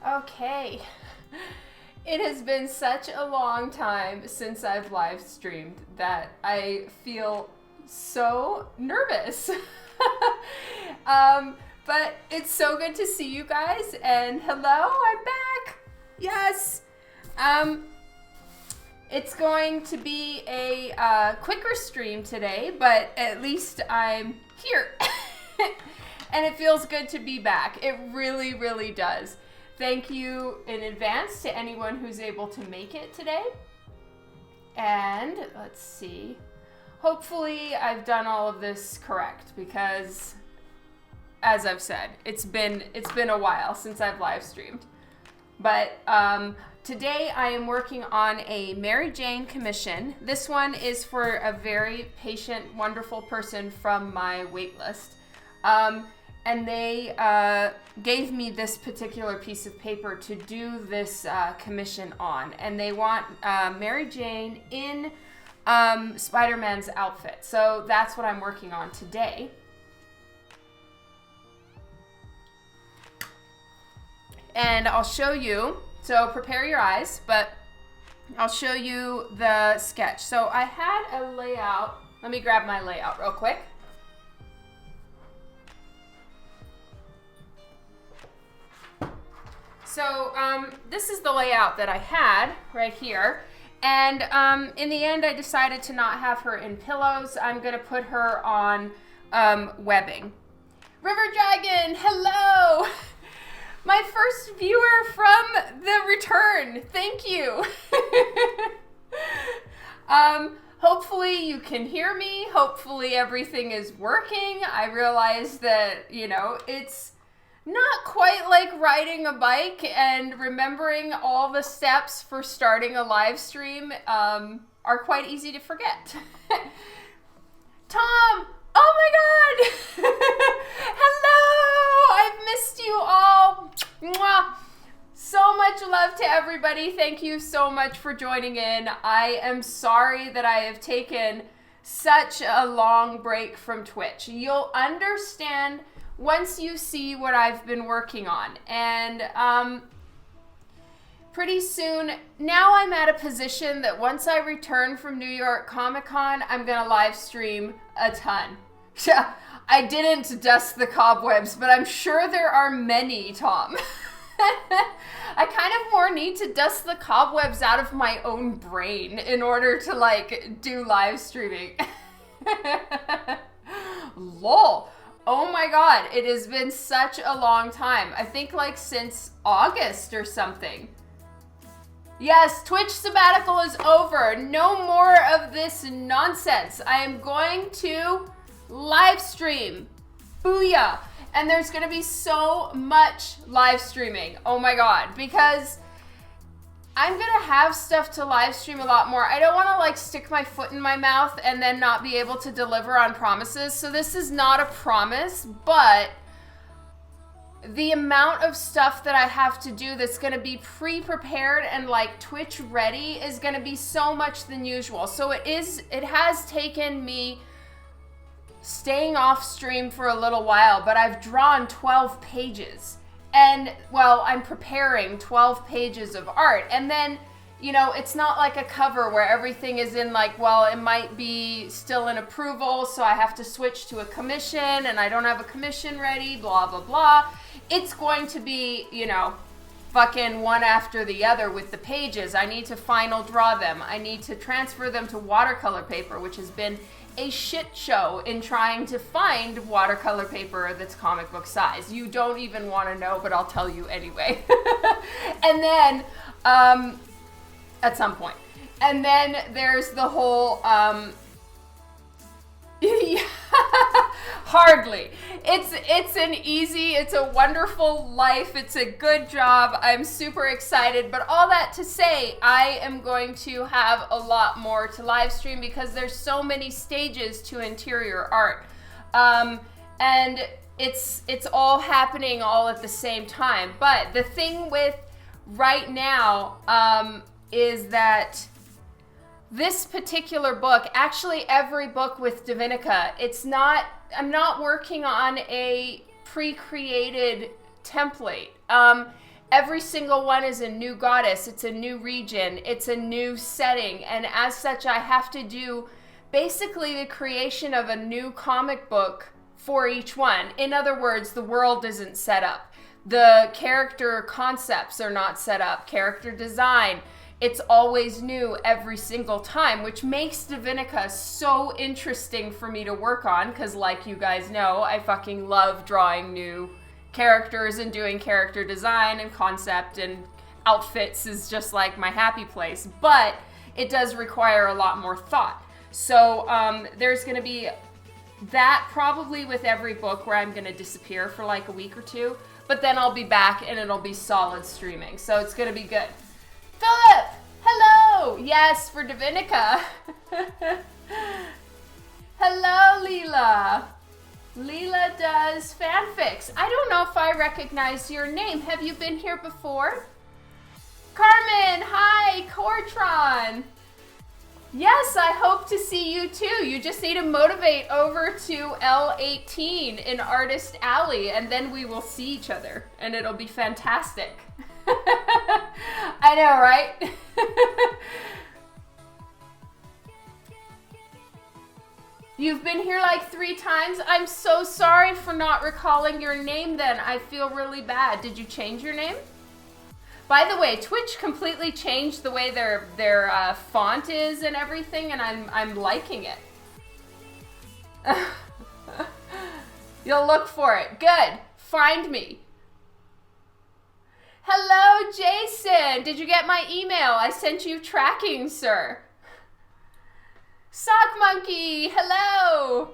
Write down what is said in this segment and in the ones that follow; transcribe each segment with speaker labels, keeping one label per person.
Speaker 1: Okay. It has been such a long time since I've live streamed that I feel so nervous. But it's so good to see you guys, and hello, I'm back. Yes. It's going to be a quicker stream today, but at least I'm here. And it feels good to be back. It really, really does. Thank you in advance to anyone who's able to make it today. And let's see. Hopefully I've done all of this correct because, as I've said, it's been a while since I've live streamed. But today I am working on a Mary Jane commission. This one is for a very patient, wonderful person from my wait list. And they gave me this particular piece of paper to do this commission on. And they want Mary Jane in Spider-Man's outfit. So that's what I'm working on today. And I'll show you, so prepare your eyes, but I'll show you the sketch. So I had a layout. Let me grab my layout real quick. So this is the layout that I had right here. And in the end, I decided to not have her in pillows. I'm going to put her on webbing. River Dragon, hello! My first viewer from the return. Thank you. Hopefully you can hear me. Hopefully everything is working. I realize that, it's not quite like riding a bike, and remembering all the steps for starting a live stream are quite easy to forget. Tom, oh my God! Hello! I've missed you all. Mwah. So much love to everybody. Thank you so much for joining in. I am sorry that I have taken such a long break from Twitch. You'll understand once you see what I've been working on. And pretty soon, now I'm at a position that once I return from New York Comic Con, I'm gonna live stream a ton. Yeah, I didn't dust the cobwebs, but I'm sure there are many, Tom. I kind of more need to dust the cobwebs out of my own brain in order to do live streaming. Lol. Oh my God, it has been such a long time. I think since August or something. Yes, Twitch sabbatical is over. No more of this nonsense. I am going to live stream. Booyah. And there's going to be so much live streaming. Oh my God, because I'm going to have stuff to live stream a lot more. I don't want to stick my foot in my mouth and then not be able to deliver on promises. So this is not a promise, but the amount of stuff that I have to do that's going to be pre-prepared and Twitch ready is going to be so much than usual. So it has taken me staying off stream for a little while, but I've drawn 12 pages. And, I'm preparing 12 pages of art. And then, it's not like a cover where everything is in it might be still in approval, so I have to switch to a commission, and I don't have a commission ready, blah, blah, blah. It's going to be, fucking one after the other with the pages. I need to final draw them. I need to transfer them to watercolor paper, which has been a shit show in trying to find watercolor paper that's comic book size. You don't even want to know, but I'll tell you anyway. And then, at some point. And then there's the whole, hardly. It's a wonderful life. It's a good job. I'm super excited. But all that to say, I am going to have a lot more to live stream because there's so many stages to interior art. And it's all happening all at the same time. But the thing with right now is that this particular book, actually every book with Divinica, I'm not working on a pre-created template. every single one is a new goddess. It's a new region. It's a new setting. And as such, I have to do basically the creation of a new comic book for each one. In other words, the world isn't set up. The character concepts are not set up. Character design, it's always new every single time, which makes Divinica so interesting for me to work on, because like you guys know, I fucking love drawing new characters and doing character design and concept, and outfits is just like my happy place. But it does require a lot more thought. So there's going to be that probably with every book where I'm going to disappear for like a week or two, but then I'll be back and it'll be solid streaming. So it's going to be good. Philip, hello. Yes, for Divinica. Hello, Leela. Leela does fanfics. I don't know if I recognize your name. Have you been here before? Carmen, hi, Cortron. Yes, I hope to see you too. You just need to motivate over to L18 in Artist Alley, and then we will see each other, and it'll be fantastic. I know, right? You've been here like 3 times. I'm so sorry for not recalling your name then. I feel really bad. Did you change your name? By the way, Twitch completely changed the way their font is and everything, and I'm liking it. You'll look for it. Good. Find me. Hello, Jason. Did you get my email? I sent you tracking, sir. Sock Monkey, hello.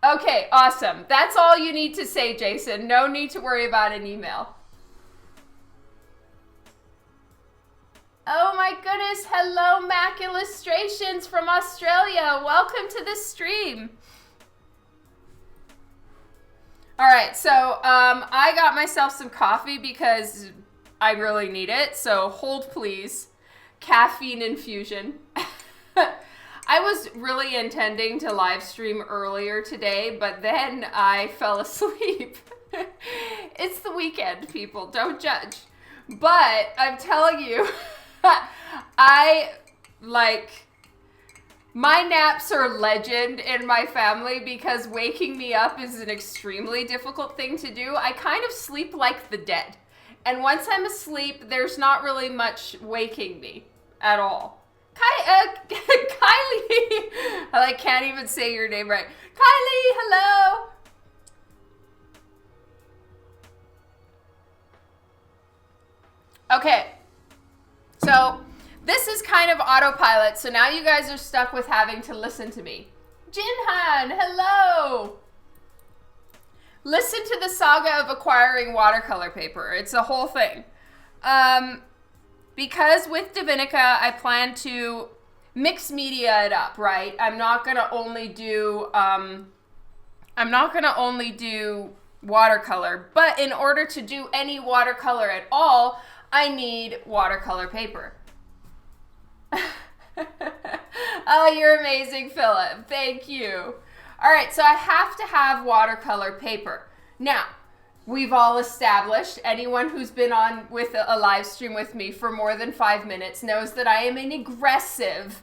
Speaker 1: Okay, awesome. That's all you need to say, Jason. No need to worry about an email. Oh my goodness, hello Mac Illustrations from Australia. Welcome to the stream. All right, so I got myself some coffee because I really need it, so hold please. Caffeine infusion. I was really intending to live stream earlier today, but then I fell asleep. It's the weekend, people, don't judge. But I'm telling you, my naps are legend in my family because waking me up is an extremely difficult thing to do. I kind of sleep like the dead. And once I'm asleep, there's not really much waking me at all. Kylie! I can't even say your name right. Kylie, hello! Okay. So, this is kind of autopilot, so now you guys are stuck with having to listen to me. Jinhan, hello! Listen to the saga of acquiring watercolor paper. It's a whole thing. Because with Divinica, I plan to mix media it up, right? I'm not gonna only do watercolor, but in order to do any watercolor at all, I need watercolor paper. Oh, you're amazing, Philip. Thank you. All right, so I have to have watercolor paper. Now, we've all established, anyone who's been on with a live stream with me for more than 5 minutes knows that I am an aggressive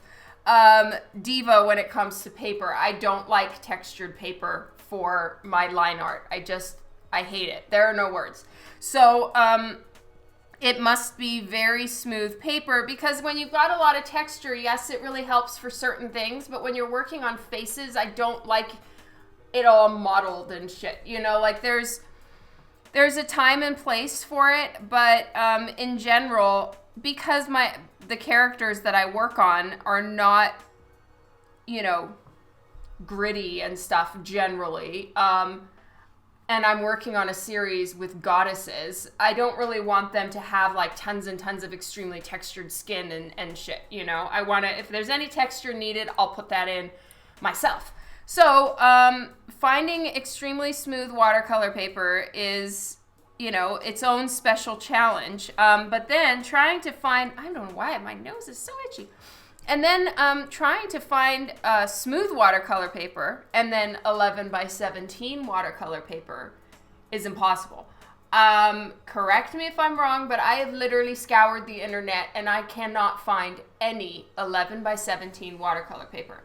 Speaker 1: diva when it comes to paper. I don't like textured paper for my line art. I hate it. There are no words. So, it must be very smooth paper because when you've got a lot of texture, yes, it really helps for certain things, but when you're working on faces, I don't like it all mottled and shit. You know, like there's a time and place for it, but in general, because the characters that I work on are not, you know, gritty and stuff generally, and I'm working on a series with goddesses, I don't really want them to have like tons and tons of extremely textured skin and shit, you know? I want to, if there's any texture needed, I'll put that in myself. So, finding extremely smooth watercolor paper is, you know, its own special challenge. But then trying to find, I don't know why, my nose is so itchy. And then trying to find smooth watercolor paper and then 11 by 17 watercolor paper is impossible. Correct me if I'm wrong, but I have literally scoured the internet and I cannot find any 11 by 17 watercolor paper.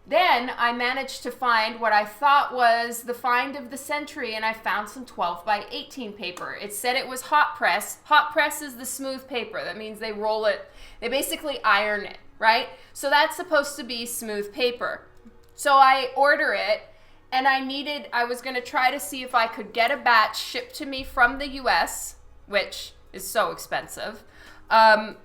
Speaker 1: Then I managed to find what I thought was the find of the century, and I found some 12 by 18 paper. It said it was hot press. Hot press is the smooth paper. That means they roll it, they basically iron it, right? So that's supposed to be smooth paper. So I order it, and I was going to try to see if I could get a batch shipped to me from the US, which is so expensive. And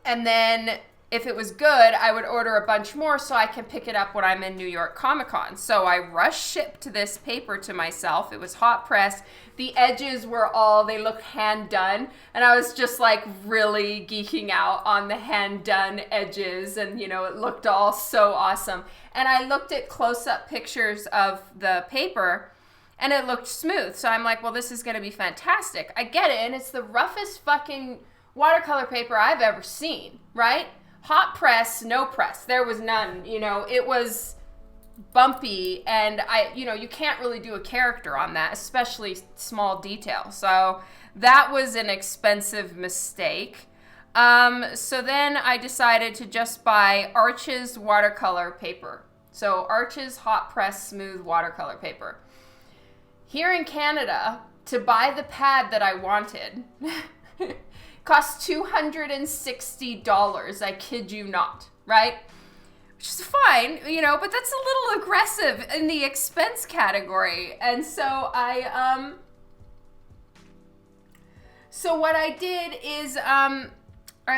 Speaker 1: then if it was good, I would order a bunch more so I can pick it up when I'm in New York Comic Con. So I rush shipped this paper to myself. It was hot press. The edges were they looked hand done. And I was just like really geeking out on the hand done edges. And you know, it looked all so awesome. And I looked at close up pictures of the paper and it looked smooth. So I'm like, well, this is going to be fantastic. I get it. And it's the roughest fucking watercolor paper I've ever seen, right? Hot press, no press. There was none, you know, it was bumpy, and you can't really do a character on that, especially small detail. So that was an expensive mistake. So then I decided to just buy Arches watercolor paper. So Arches hot press smooth watercolor paper. Here in Canada, to buy the pad that I wanted, cost $260, I kid you not, right? Which is fine, you know, but that's a little aggressive in the expense category. And so so what I did is I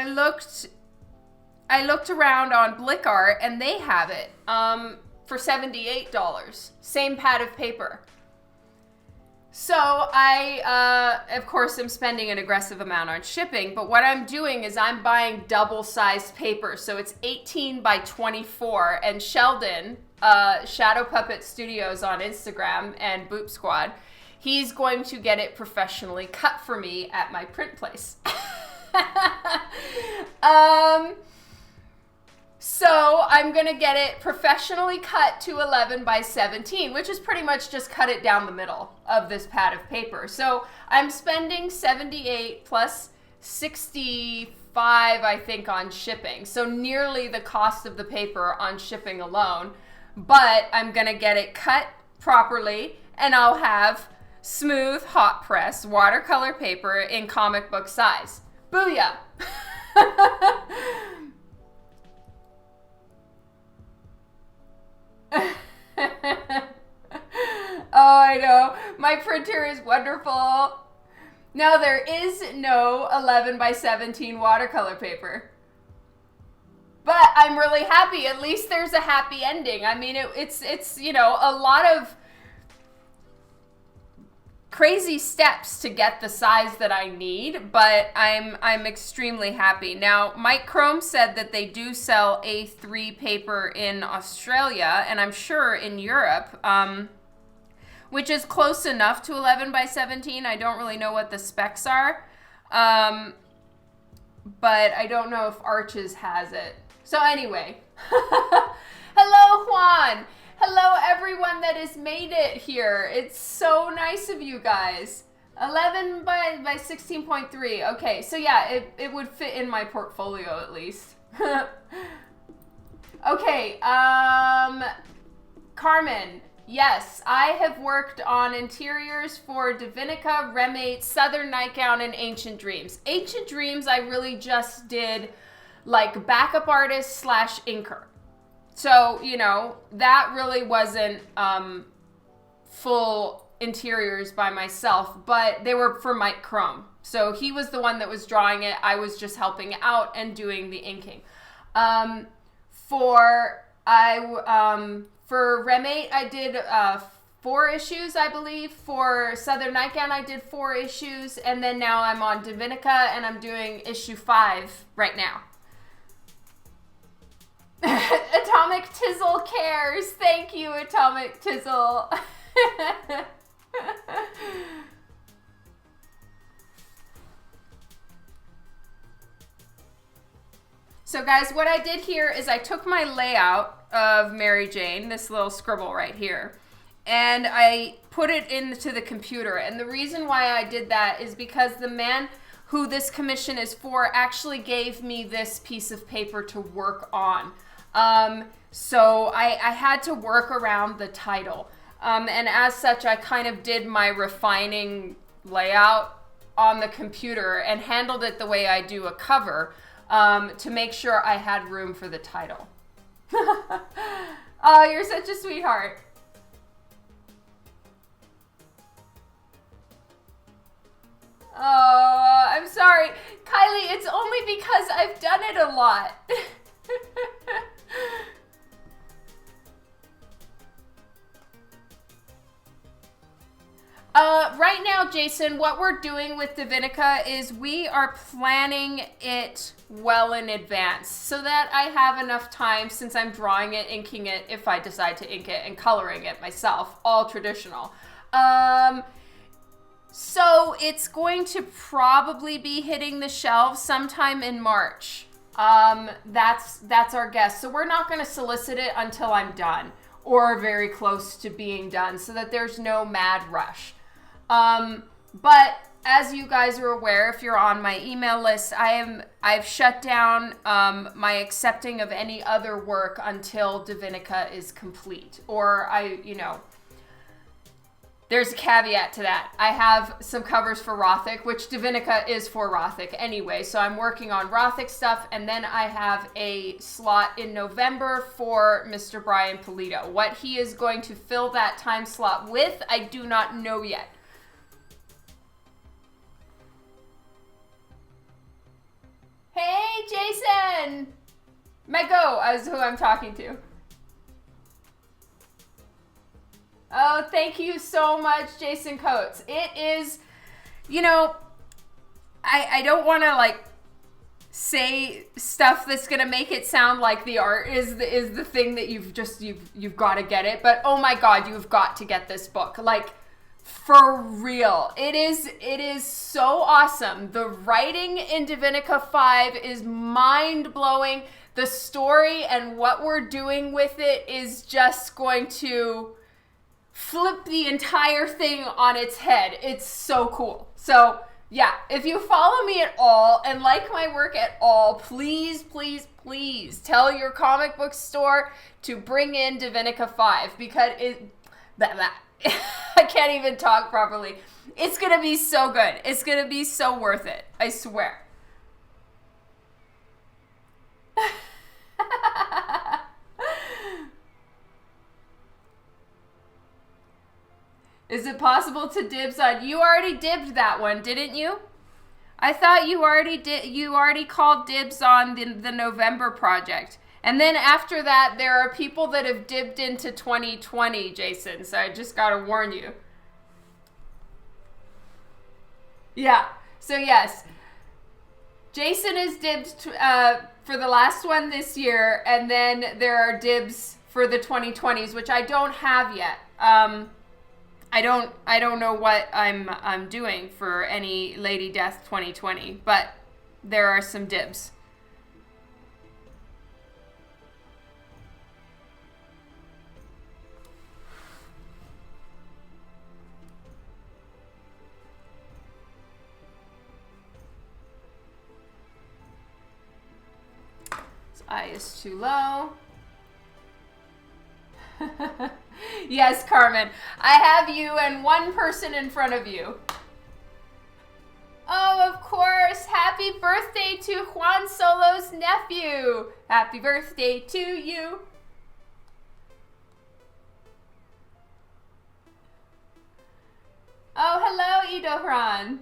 Speaker 1: looked around on BlickArt, and they have it for $78, same pad of paper. So I, of course, am spending an aggressive amount on shipping, but what I'm doing is I'm buying double-sized paper. So it's 18 by 24, and Sheldon, Shadow Puppet Studios on Instagram and Boop Squad, he's going to get it professionally cut for me at my print place. So I'm going to get it professionally cut to 11 by 17, which is pretty much just cut it down the middle of this pad of paper. So I'm spending $78 plus $65, I think, on shipping. So nearly the cost of the paper on shipping alone. But I'm going to get it cut properly, and I'll have smooth hot press watercolor paper in comic book size. Booyah! Oh, I know. My printer is wonderful. Now, there is no 11 by 17 watercolor paper. But I'm really happy. At least there's a happy ending. I mean, it's you know, a lot of crazy steps to get the size that I need, but I'm extremely happy. Now, Mike Crome said that they do sell A3 paper in Australia, and I'm sure in Europe, which is close enough to 11 by 17. I don't really know what the specs are, but I don't know if Arches has it. So anyway, hello, Juan. Hello, everyone that has made it here. It's so nice of you guys. 11 by 16.3. Okay, so yeah, it would fit in my portfolio at least. Okay, Carmen. Yes, I have worked on interiors for Divinica, Remate, Southern Nightgown, and Ancient Dreams. Ancient Dreams, I really just did like backup artist / inker. So, you know, that really wasn't full interiors by myself, but they were for Mike Crome. So he was the one that was drawing it. I was just helping out and doing the inking. For Remate, I did 4 issues, I believe. For Southern Nightgown, I did 4 issues. And then now I'm on Divinica, and I'm doing issue 5 right now. Atomic Tizzle cares. Thank you, Atomic Tizzle. So guys, what I did here is I took my layout of Mary Jane, this little scribble right here, and I put it into the computer. And the reason why I did that is because the man who this commission is for actually gave me this piece of paper to work on. So I had to work around the title. And as such, I kind of did my refining layout on the computer and handled it the way I do a cover, to make sure I had room for the title. Oh, you're such a sweetheart. Oh, I'm sorry. Kylie, it's only because I've done it a lot. Right now, Jason, what we're doing with Divinica is we are planning it well in advance so that I have enough time, since I'm drawing it, inking it, if I decide to ink it, and coloring it myself, all traditional. So it's going to probably be hitting the shelves sometime in March. That's our guess. So we're not going to solicit it until I'm done, or very close to being done, so that there's no mad rush. But as you guys are aware, if you're on my email list, I've shut down my accepting of any other work until Divinica is complete. Or there's a caveat to that. I have some covers for Rothic, which Divinica is for Rothic anyway, so I'm working on Rothic stuff, and then I have a slot in November for Mr. Brian Polito. What he is going to fill that time slot with, I do not know yet. Hey, Jason! Mego is who I'm talking to. Oh, thank you so much, Jason Coates. It is, I don't want to say stuff that's gonna make it sound like the art is the thing that you've got to get it. But oh my God, you've got to get this book. For real. It is so awesome. The writing in Divinica 5 is mind-blowing. The story and what we're doing with it is just going to flip the entire thing on its head. It's so cool. So yeah, if you follow me at all and like my work at all, please, please, please tell your comic book store to bring in Divinica 5, because I can't even talk properly. It's going to be so good. It's going to be so worth it. I swear. Is it possible to dibs on? You already dibbed that one, didn't you? I thought you already called dibs on the November project. And then after that, there are people that have dibbed into 2020, Jason. So I just got to warn you. Yeah. So yes, Jason is dibbed for the last one this year. And then there are dibs for the 2020s, which I don't have yet. I don't know what I'm doing for any Lady Death 2020, but there are some dibs. Eye is too low. Yes, Carmen. I have you and one person in front of you. Oh, of course. Happy birthday to Juan Solo's nephew. Happy birthday to you. Oh, hello, Idohran.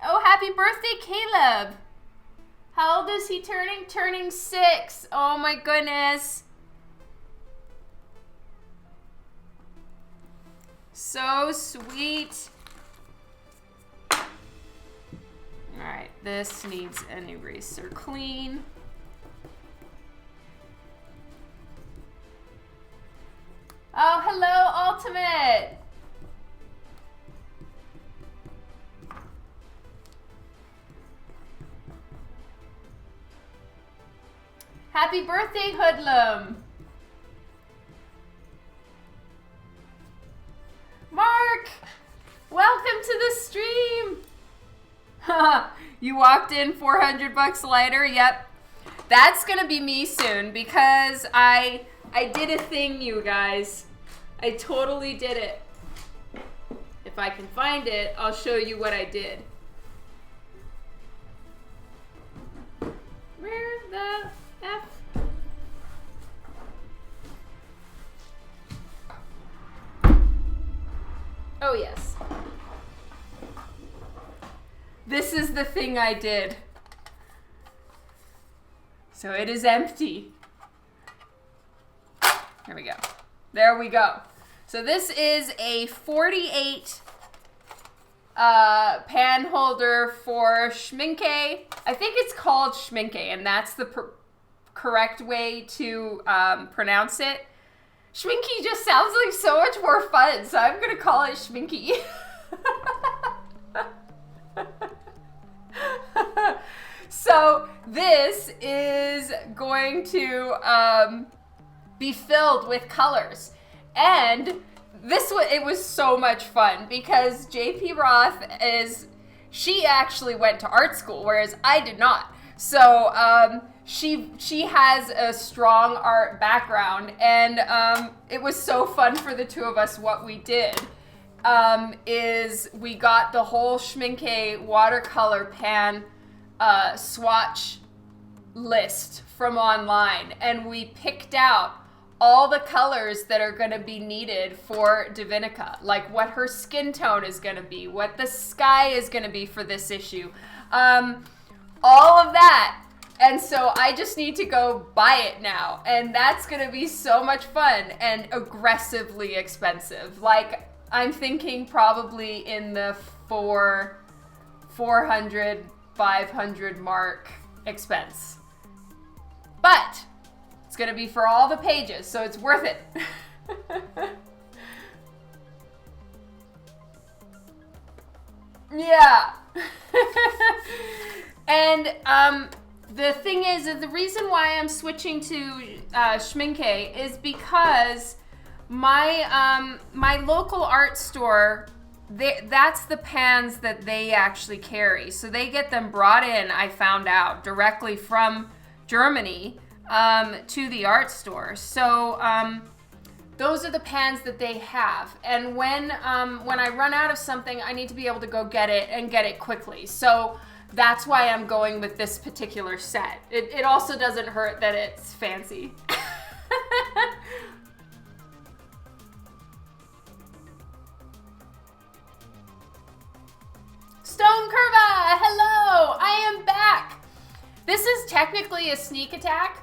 Speaker 1: Oh, happy birthday, Caleb. How old is he turning? Turning 6. Oh my goodness. So sweet. Alright, this needs an eraser clean. Oh, hello, Ultimate. Happy birthday, Hoodlum. the stream. You walked in 400 bucks lighter. Yep. That's going to be me soon because I did a thing, you guys. I totally did it. If I can find it, I'll show you what I did. Where the F? Oh, yes. This is the thing I did. So it is empty. There we go. There we go. So this is a 48 pan holder for schminke. I think it's called schminke, and that's the correct way to pronounce it. Schminke just sounds like so much more fun, so I'm gonna call it schminke. So this is going to be filled with colors. And it was so much fun because JP Roth she actually went to art school, whereas I did not. So she has a strong art background, and it was so fun for the two of us. What we did is we got the whole schminke watercolor pan swatch list from online, and we picked out all the colors that are going to be needed for Divinica, like what her skin tone is going to be, what the sky is going to be for this issue, all of that. And so I just need to go buy it now, and that's going to be so much fun and aggressively expensive. Like, I'm thinking probably in the 400, 500 mark expense. But it's going to be for all the pages, so it's worth it. Yeah. And the thing is that the reason why I'm switching to schminke is because my local art store, that's the pans that they actually carry. So they get them brought in, I found out, directly from Germany to the art store. So those are the pans that they have. And when I run out of something, I need to be able to go get it and get it quickly. So that's why I'm going with this particular set. It also doesn't hurt that it's fancy. Stone Curva, hello, I am back. This is technically a sneak attack.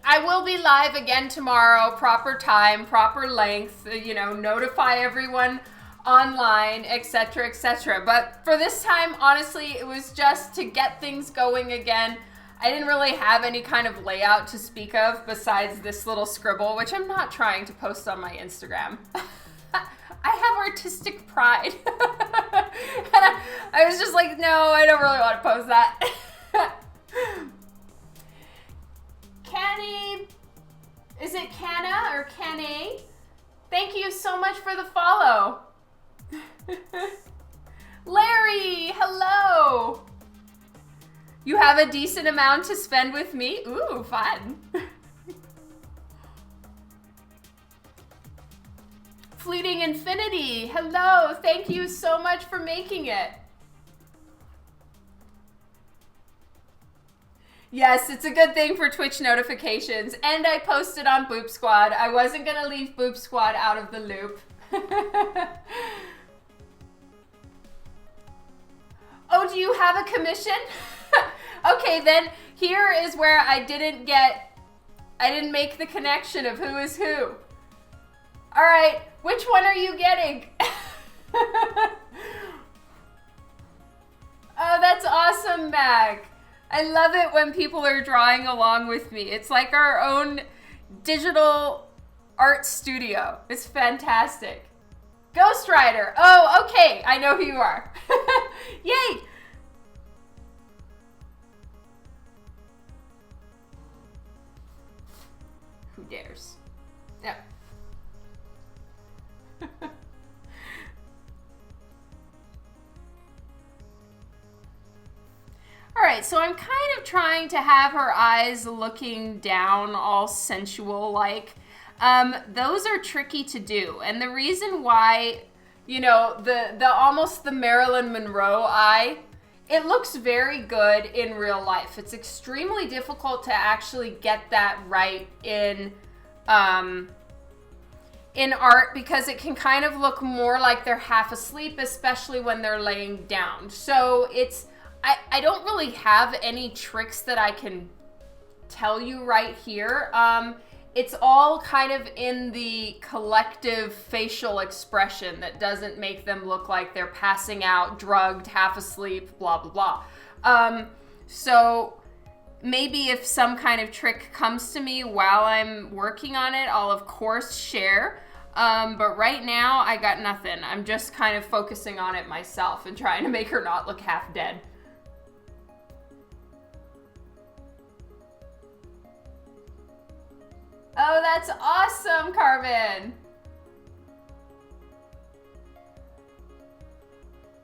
Speaker 1: I will be live again tomorrow, proper time, proper length, notify everyone online, etc., etc. But for this time, honestly, it was just to get things going again. I didn't really have any kind of layout to speak of besides this little scribble, which I'm not trying to post on my Instagram. I have artistic pride. And I was just like, no, I don't really want to post that. Canny, is it Canna or Canny? Thank you so much for the follow. Larry, hello. You have a decent amount to spend with me? Ooh, fun. Fleeting Infinity, hello. Thank you so much for making it. Yes, it's a good thing for Twitch notifications. And I posted on Boop Squad. I wasn't going to leave Boop Squad out of the loop. Oh, do you have a commission? Okay, then here is where I didn't make the connection of who is who. All right, which one are you getting? Oh, that's awesome, Mag. I love it when people are drawing along with me. It's like our own digital art studio. It's fantastic. Ghost Rider. Oh, okay. I know who you are. Yay. Who dares? Yeah. right, so I'm kind of trying to have her eyes looking down, all sensual-like. Those are tricky to do, and the reason why, you know, the almost the Marilyn Monroe eye, it looks very good in real life. It's extremely difficult to actually get that right in art, because it can kind of look more like they're half asleep, especially when they're laying down. So I don't really have any tricks that I can tell you right here. It's all kind of in the collective facial expression that doesn't make them look like they're passing out, drugged, half asleep, blah, blah, blah. So maybe if some kind of trick comes to me while I'm working on it, I'll of course share. But right now I got nothing. I'm just kind of focusing on it myself and trying to make her not look half dead. Oh, that's awesome, Carmen.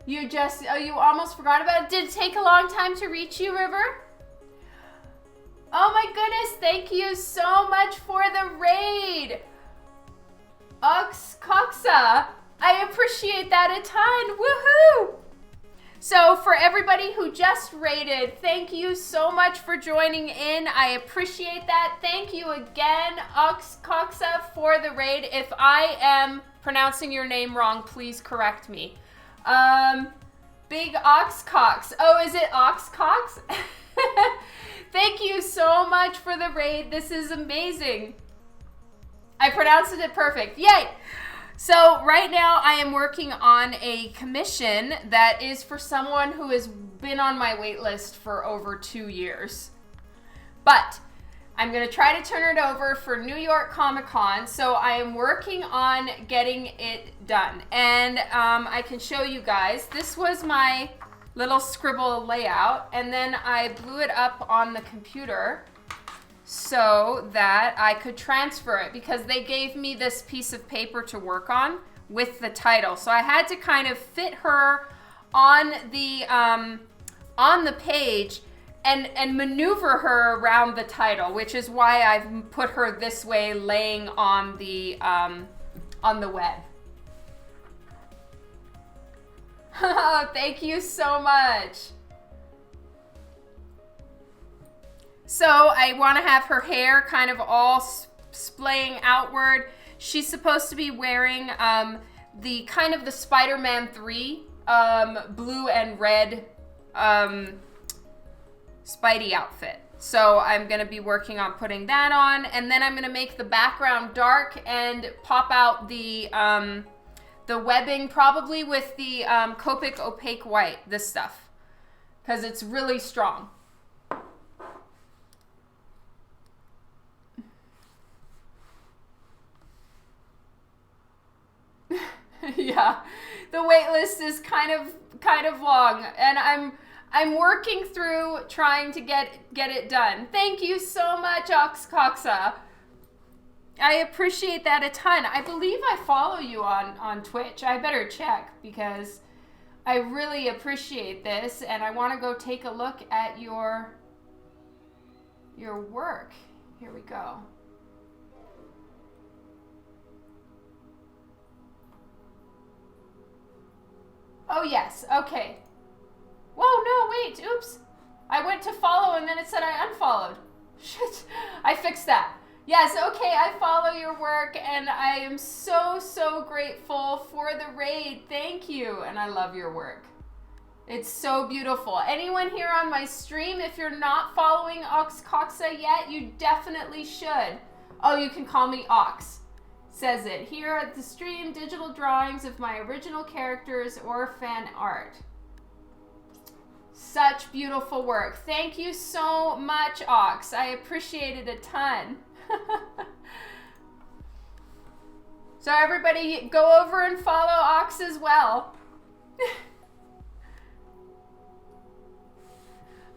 Speaker 1: You almost forgot about it? Did it take a long time to reach you, River? Oh my goodness, thank you so much for the raid. Coxa, I appreciate that a ton, woohoo! So for everybody who just raided, thank you so much for joining in. I appreciate that. Thank you again, Coxa, for the raid. If I am pronouncing your name wrong, please correct me. Big Oxcox. Oh, is it Oxcox? Thank you so much for the raid. This is amazing. I pronounced it perfect. Yay! So right now I am working on a commission that is for someone who has been on my wait list for over 2 years. But I'm going to try to turn it over for New York Comic Con. So I am working on getting it done. And I can show you guys. This was my little scribble layout. And then I blew it up on the computer so that I could transfer it, because they gave me this piece of paper to work on with the title. So I had to kind of fit her on the page and maneuver her around the title, which is why I've put her this way, laying on the web. Thank you so much. So I want to have her hair kind of all splaying outward. She's supposed to be wearing the kind of the Spider-Man 3 blue and red Spidey outfit. So I'm going to be working on putting that on, and then I'm going to make the background dark and pop out the webbing, probably with the Copic opaque white, this stuff, because it's really strong. Yeah, the wait list is kind of long, and I'm working through trying to get it done. Thank you so much, Oxcoxa. I appreciate that a ton. I believe I follow you on Twitch. I better check, because I really appreciate this, and I want to go take a look at your work. Here we go. Oh, yes. Okay. Whoa, no, wait. Oops. I went to follow and then it said I unfollowed. Shit. I fixed that. Yes, okay, I follow your work and I am so, so grateful for the raid. Thank you. And I love your work. It's so beautiful. Anyone here on my stream, if you're not following Oxcoxa yet, you definitely should. Oh, you can call me Ox. Says it here at the stream, digital drawings of my original characters or fan art. Such beautiful work. Thank you so much, Ox. I appreciate it a ton. So everybody go over and follow Ox as well.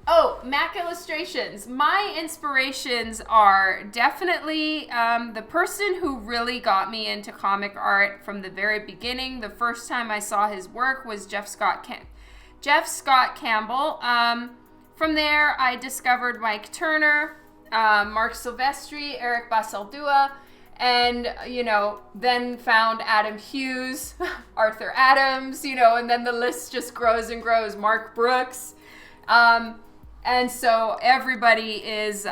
Speaker 1: Oh, Mac Illustrations. My inspirations are definitely the person who really got me into comic art from the very beginning. The first time I saw his work was Jeff Scott Campbell. From there, I discovered Mike Turner, Mark Silvestri, Eric Basaldua, and, you know, then found Adam Hughes, Arthur Adams, you know, and then the list just grows and grows. Mark Brooks. And so everybody is,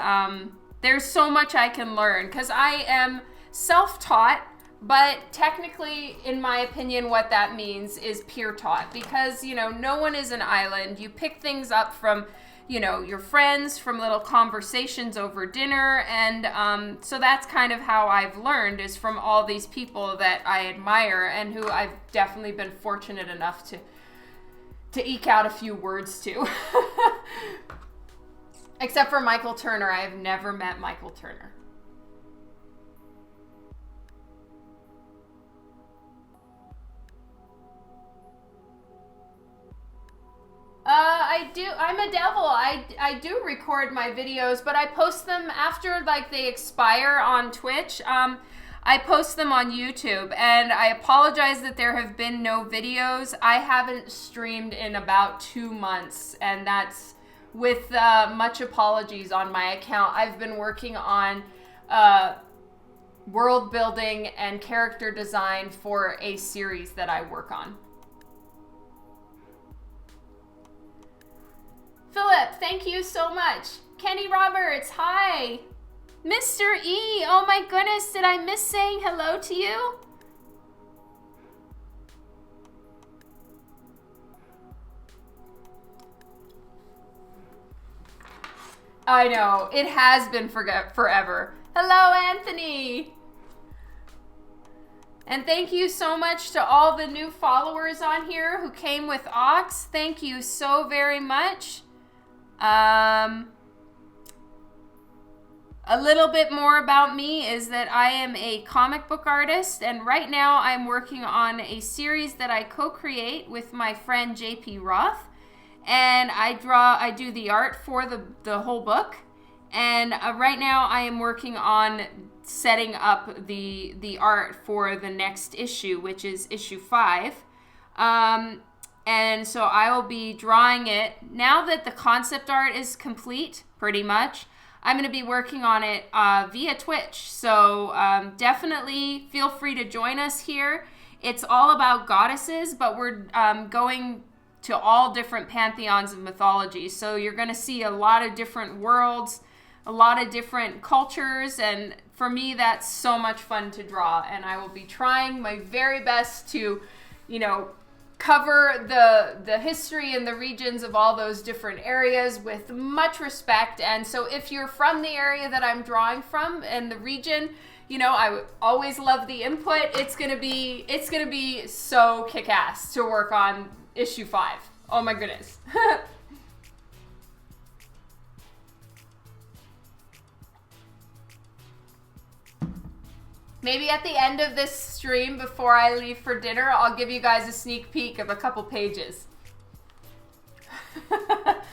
Speaker 1: there's so much I can learn because I am self-taught, but technically, in my opinion, what that means is peer-taught because, you know, no one is an island. You pick things up from, you know, your friends, from little conversations over dinner. And so that's kind of how I've learned, is from all these people that I admire and who I've definitely been fortunate enough to eke out a few words to. Except for Michael Turner. I have never met Michael Turner. I'm a devil. I do record my videos, but I post them after, like, they expire on Twitch. I post them on YouTube, and I apologize that there have been no videos. I haven't streamed in about 2 months, and that's with much apologies on my account. I've been working on world building and character design for a series that I work on. Philip, thank you so much. Kenny Roberts, hi. Mr. E, oh my goodness, did I miss saying hello to you? I know, it has been forever. Hello, Anthony. And thank you so much to all the new followers on here who came with Ox. Thank you so very much. A little bit more about me is that I am a comic book artist, and right now I'm working on a series that I co-create with my friend JP Roth, and I do the art for the whole book, and right now I am working on setting up the art for the next issue, which is issue 5. And so I will be drawing it. Now that the concept art is complete, pretty much, I'm going to be working on it via Twitch. So definitely feel free to join us here. It's all about goddesses, but we're going to all different pantheons of mythology. So you're going to see a lot of different worlds, a lot of different cultures, and for me, that's so much fun to draw. And I will be trying my very best to, you know, cover the history and the regions of all those different areas with much respect. And so if you're from the area that I'm drawing from and the region, you know, I always love the input. It's gonna be so kick-ass to work on issue 5. Oh my goodness. Maybe at the end of this stream, before I leave for dinner, I'll give you guys a sneak peek of a couple pages. Let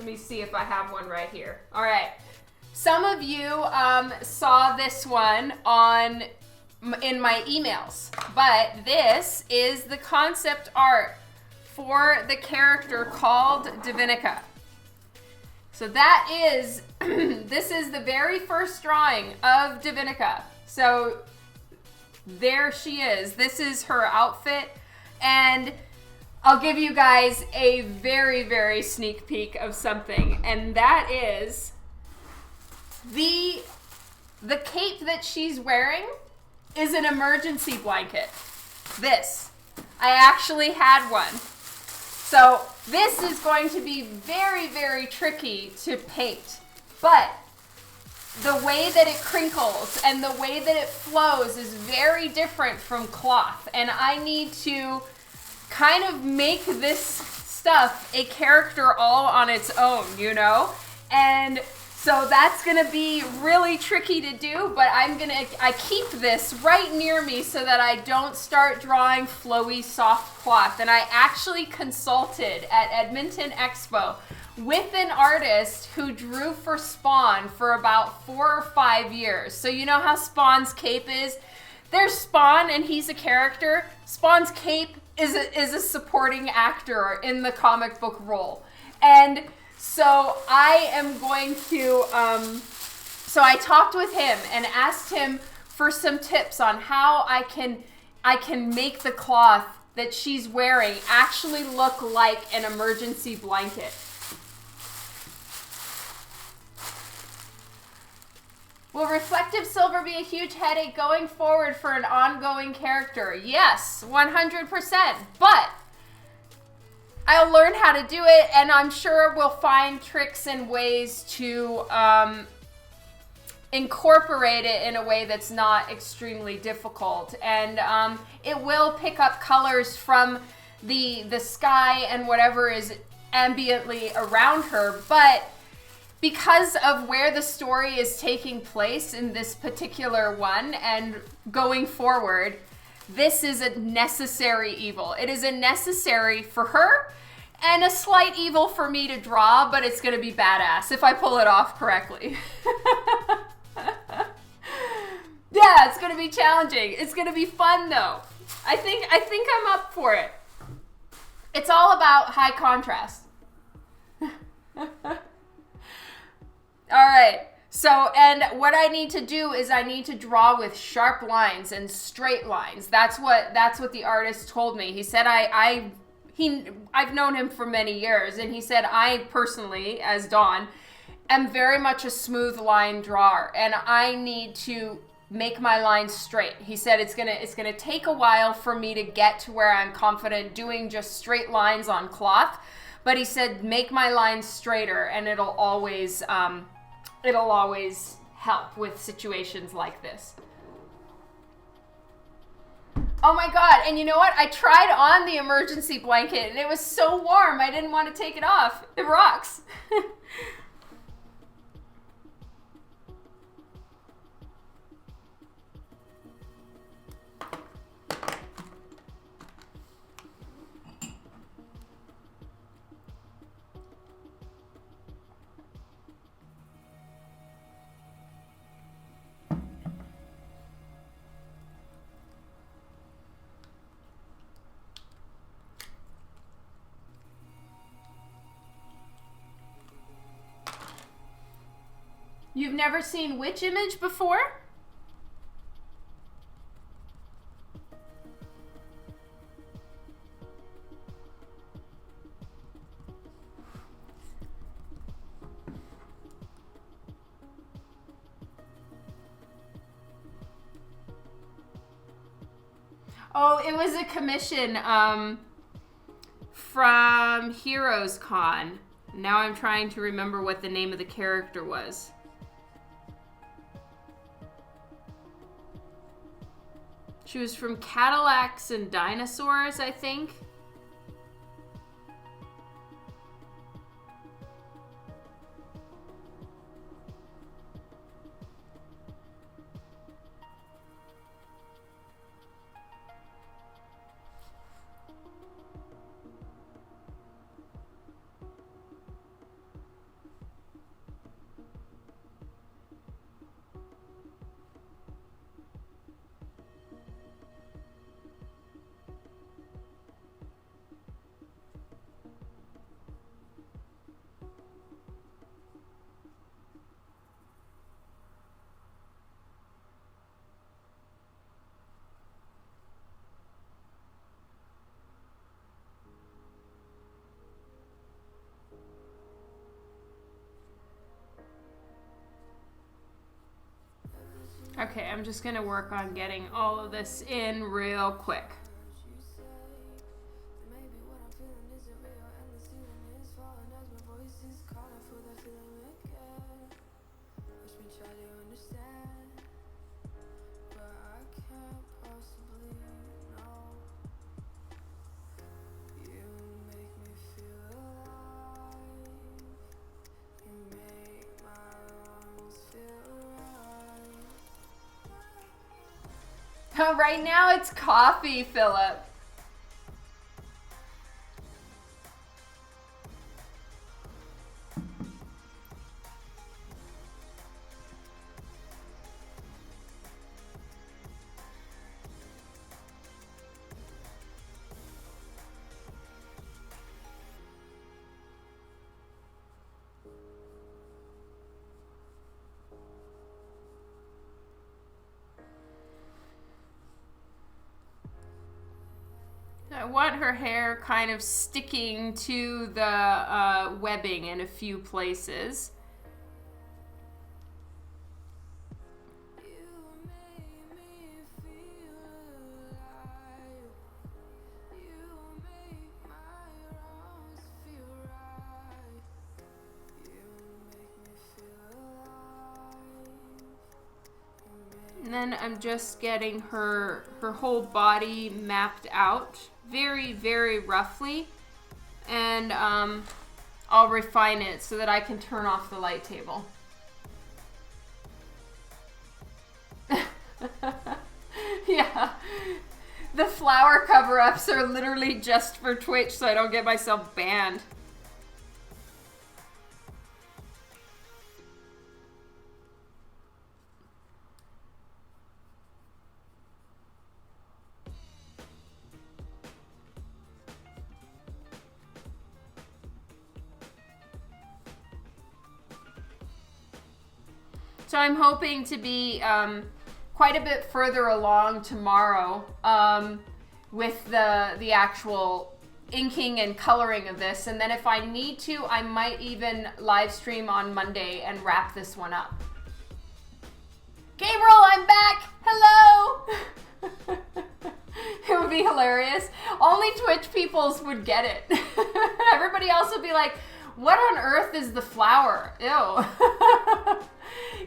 Speaker 1: me see if I have one right here. All right. Some of you saw this one in my emails, but this is the concept art for the character called Divinica. So that is, this is the very first drawing of Divinica. So there she is. This is her outfit, and I'll give you guys a very, very sneak peek of something, and that is the cape that she's wearing is an emergency blanket. This. I actually had one. So this is going to be very, very tricky to paint. But the way that it crinkles and the way that it flows is very different from cloth. And I need to kind of make this stuff a character all on its own, you know? And so that's gonna be really tricky to do, but I keep this right near me so that I don't start drawing flowy soft cloth. And I actually consulted at Edmonton Expo with an artist who drew for Spawn for about 4 or 5 years. So you know how Spawn's cape is? There's Spawn and he's a character. Spawn's cape is a supporting actor in the comic book role. And so I am going to, so I talked with him and asked him for some tips on how I can make the cloth that she's wearing actually look like an emergency blanket. Will reflective silver be a huge headache going forward for an ongoing character? Yes, 100%. But I'll learn how to do it, and I'm sure we'll find tricks and ways to incorporate it in a way that's not extremely difficult. And it will pick up colors from the sky and whatever is ambiently around her, but because of where the story is taking place in this particular one and going forward, this is a necessary evil. It is a necessary for her and a slight evil for me to draw, but it's going to be badass if I pull it off correctly. Yeah, it's going to be challenging. It's going to be fun though. I think I'm up for it. It's all about high contrast. All right, so, and what I need to do is I need to draw with sharp lines and straight lines. That's what the artist told me. He said I've known him for many years, and he said I personally, as Dawn, am very much a smooth line drawer, and I need to make my lines straight. He said it's gonna take a while for me to get to where I'm confident doing just straight lines on cloth, but he said make my lines straighter, and it'll always help with situations like this. Oh my God, and you know what? I tried on the emergency blanket and it was so warm I didn't want to take it off. It rocks. You've never seen which image before? Oh, it was a commission from Heroes Con. Now I'm trying to remember what the name of the character was. She was from Cadillacs and Dinosaurs, I think. Okay, I'm just gonna work on getting all of this in real quick. Right now it's coffee, Philip. I want her hair kind of sticking to the webbing in a few places. And then I'm just getting her whole body mapped out very, very roughly. And I'll refine it so that I can turn off the light table. Yeah. The flower cover-ups are literally just for Twitch so I don't get myself banned. So I'm hoping to be quite a bit further along tomorrow with the actual inking and coloring of this. And then if I need to, I might even live stream on Monday and wrap this one up. Gabriel, I'm back! Hello! It would be hilarious. Only Twitch peoples would get it. Everybody else would be like, what on earth is the flower? Ew.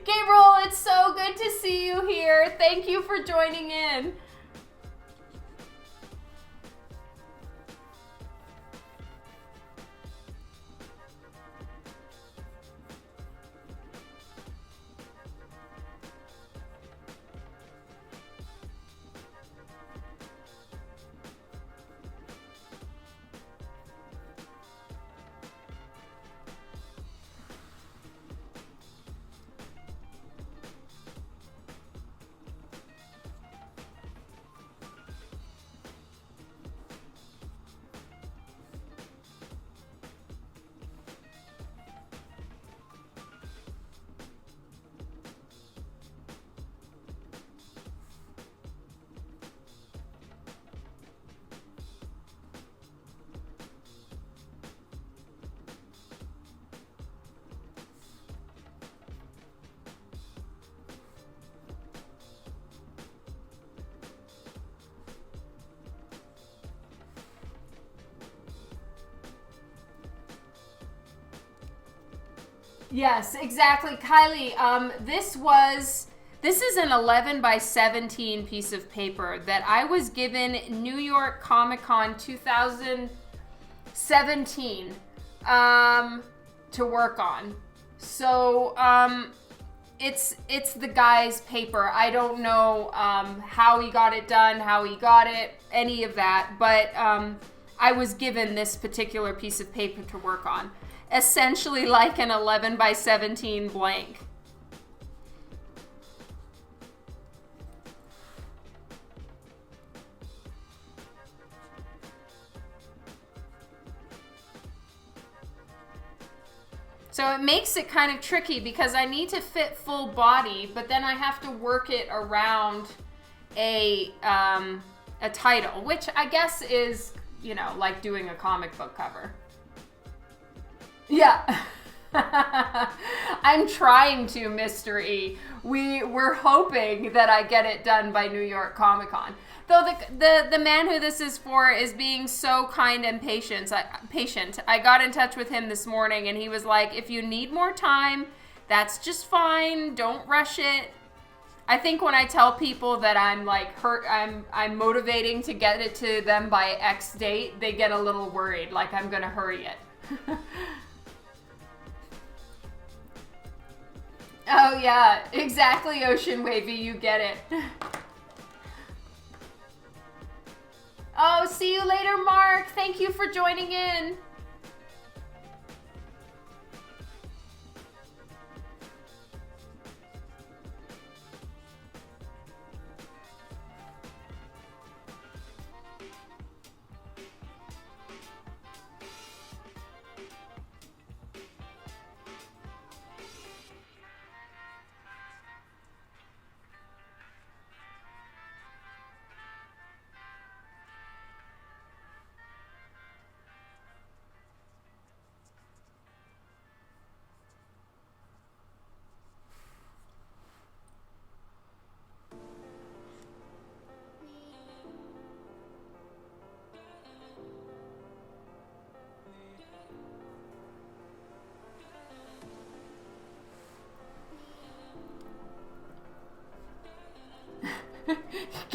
Speaker 1: Gabriel, it's so good to see you here. Thank you for joining in. Yes, exactly. Kylie, this is an 11 by 17 piece of paper that I was given New York Comic Con 2017 to work on. So it's the guy's paper. I don't know how he got it done, how he got it, any of that, but I was given this particular piece of paper to work on. Essentially like an 11 by 17 blank. So it makes it kind of tricky because I need to fit full body, but then I have to work it around a title, which I guess is, you know, like doing a comic book cover. Yeah. I'm trying to, Mr. E. We're hoping that I get it done by New York Comic Con. Though the man who this is for is being so kind and patient. I got in touch with him this morning and he was like, if you need more time, that's just fine. Don't rush it. I think when I tell people that I'm like I'm motivating to get it to them by X date, they get a little worried, like I'm gonna hurry it. Oh yeah, exactly, Ocean Wavy, you get it. Oh, see you later, Mark. Thank you for joining in.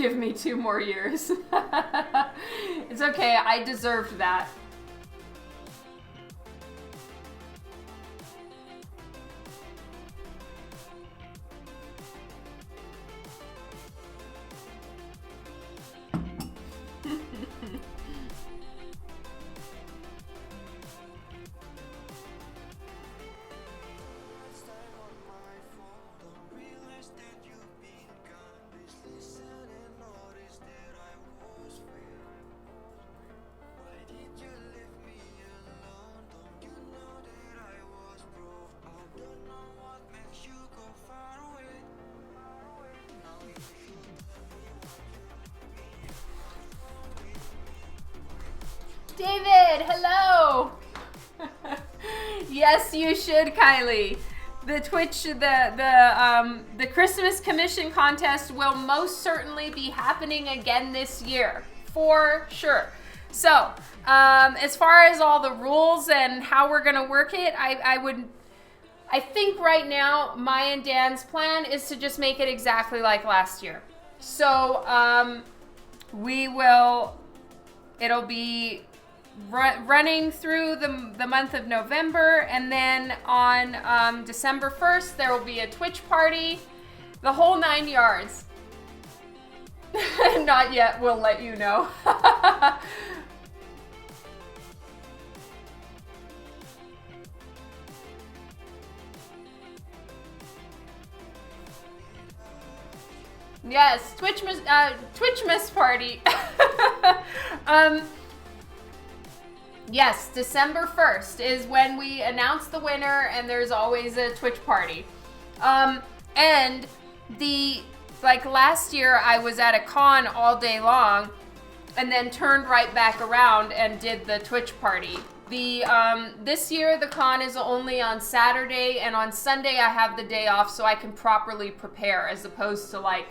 Speaker 1: give me 2 more years. It's okay, I deserved that. David, hello. Yes, you should, Kylie. The Twitch, the Christmas Commission contest will most certainly be happening again this year, for sure. So, as far as all the rules and how we're gonna work it, I think right now my and Dan's plan is to just make it exactly like last year. So, it'll be running through the month of November, and then on December 1st there will be a Twitch party, the whole 9 yards. Not yet, we'll let you know. Yes, Twitchmas party. Yes, December 1st is when we announce the winner, and there's always a Twitch party. And like last year, I was at a con all day long, and then turned right back around and did the Twitch party. This year the con is only on Saturday, and on Sunday I have the day off so I can properly prepare, as opposed to like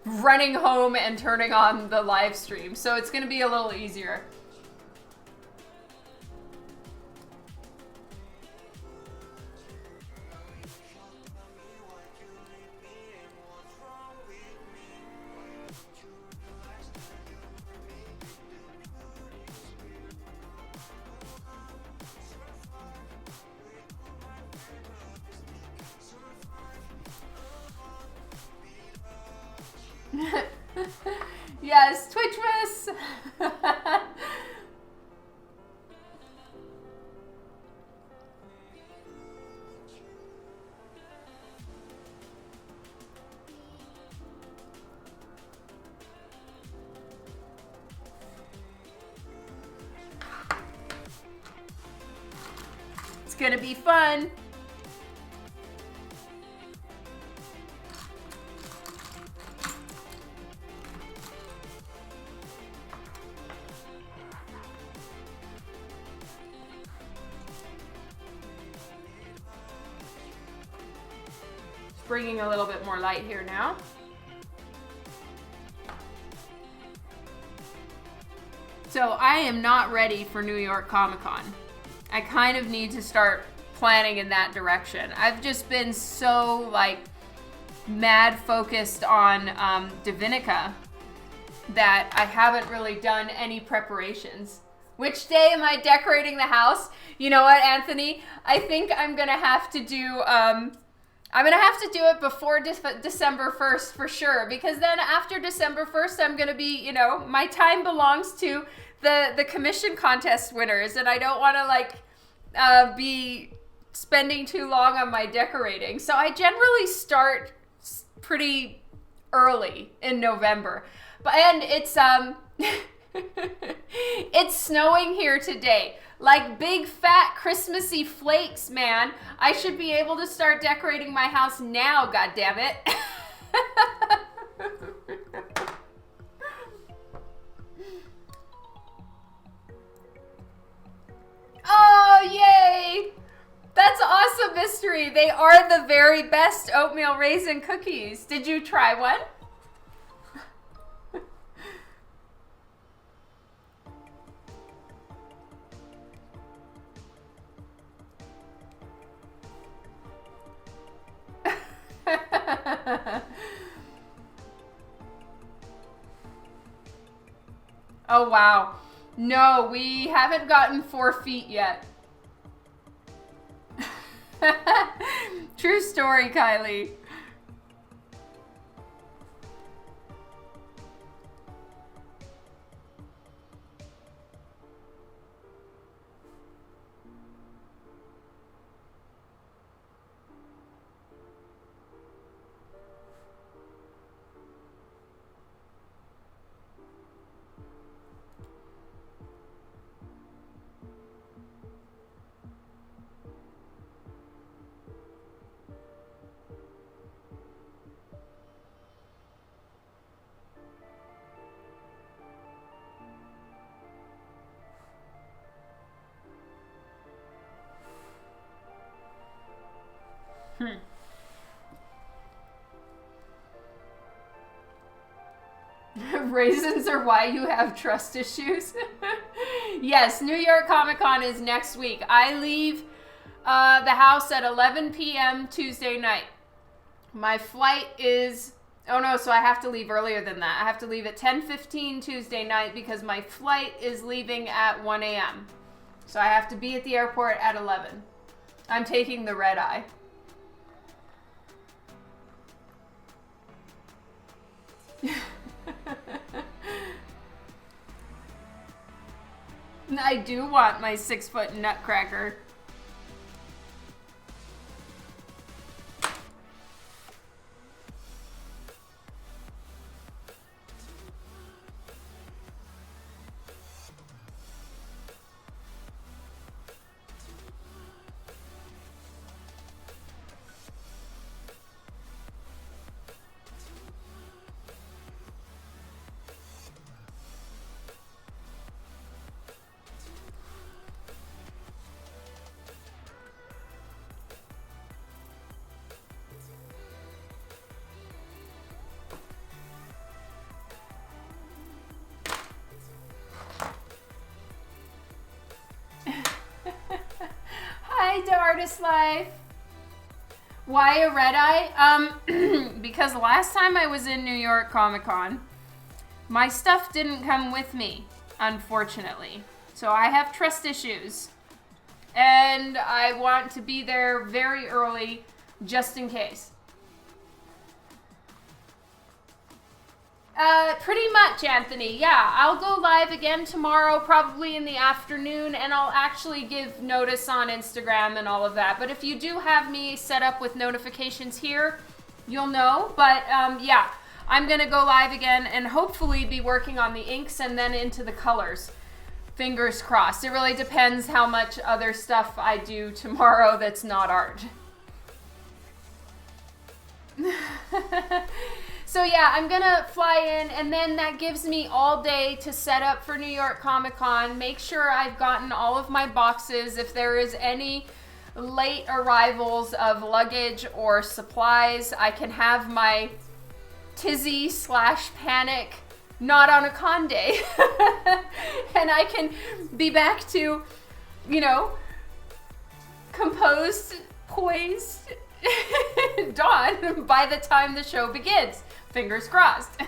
Speaker 1: running home and turning on the live stream. So it's gonna be a little easier. Yes, Twitchmas. It's gonna be fun. Bringing a little bit more light here now. So I am not ready for New York Comic Con. I kind of need to start planning in that direction. I've just been so like mad focused on Divinica that I haven't really done any preparations. Which day am I decorating the house? You know what, Anthony? I think I'm gonna have to do it before December 1st for sure, because then after December 1st, I'm going to be, you know, my time belongs to the commission contest winners, and I don't want to, like, be spending too long on my decorating. So I generally start pretty early in November. And it's, it's snowing here today. Like big fat Christmassy flakes, man. I should be able to start decorating my house now, goddammit. Oh, yay! That's awesome, Mystery. They are the very best oatmeal raisin cookies. Did you try one? Oh, wow. No, we haven't gotten 4 feet yet. True story, Kylie. Raisins are why you have trust issues. Yes, New York Comic Con is next week. I leave the house at 11 p.m. Tuesday night. My flight is... Oh no, so I have to leave earlier than that. I have to leave at 10:15 Tuesday night because my flight is leaving at 1 a.m. So I have to be at the airport at 11. I'm taking the red eye. I do want my 6-foot nutcracker. Hi to Artist Life. Why a red eye? Because last time I was in New York Comic Con, my stuff didn't come with me, unfortunately. So I have trust issues. And I want to be there very early, just in case. Pretty much, Anthony. Yeah, I'll go live again tomorrow, probably in the afternoon, and I'll actually give notice on Instagram and all of that. But if you do have me set up with notifications here, you'll know. But yeah, I'm gonna go live again and hopefully be working on the inks and then into the colors. Fingers crossed. It really depends how much other stuff I do tomorrow that's not art. So yeah, I'm gonna fly in, and then that gives me all day to set up for New York Comic Con, make sure I've gotten all of my boxes. If there is any late arrivals of luggage or supplies, I can have my tizzy / panic not on a con day. And I can be back to, you know, composed, poised dawn by the time the show begins. Fingers crossed.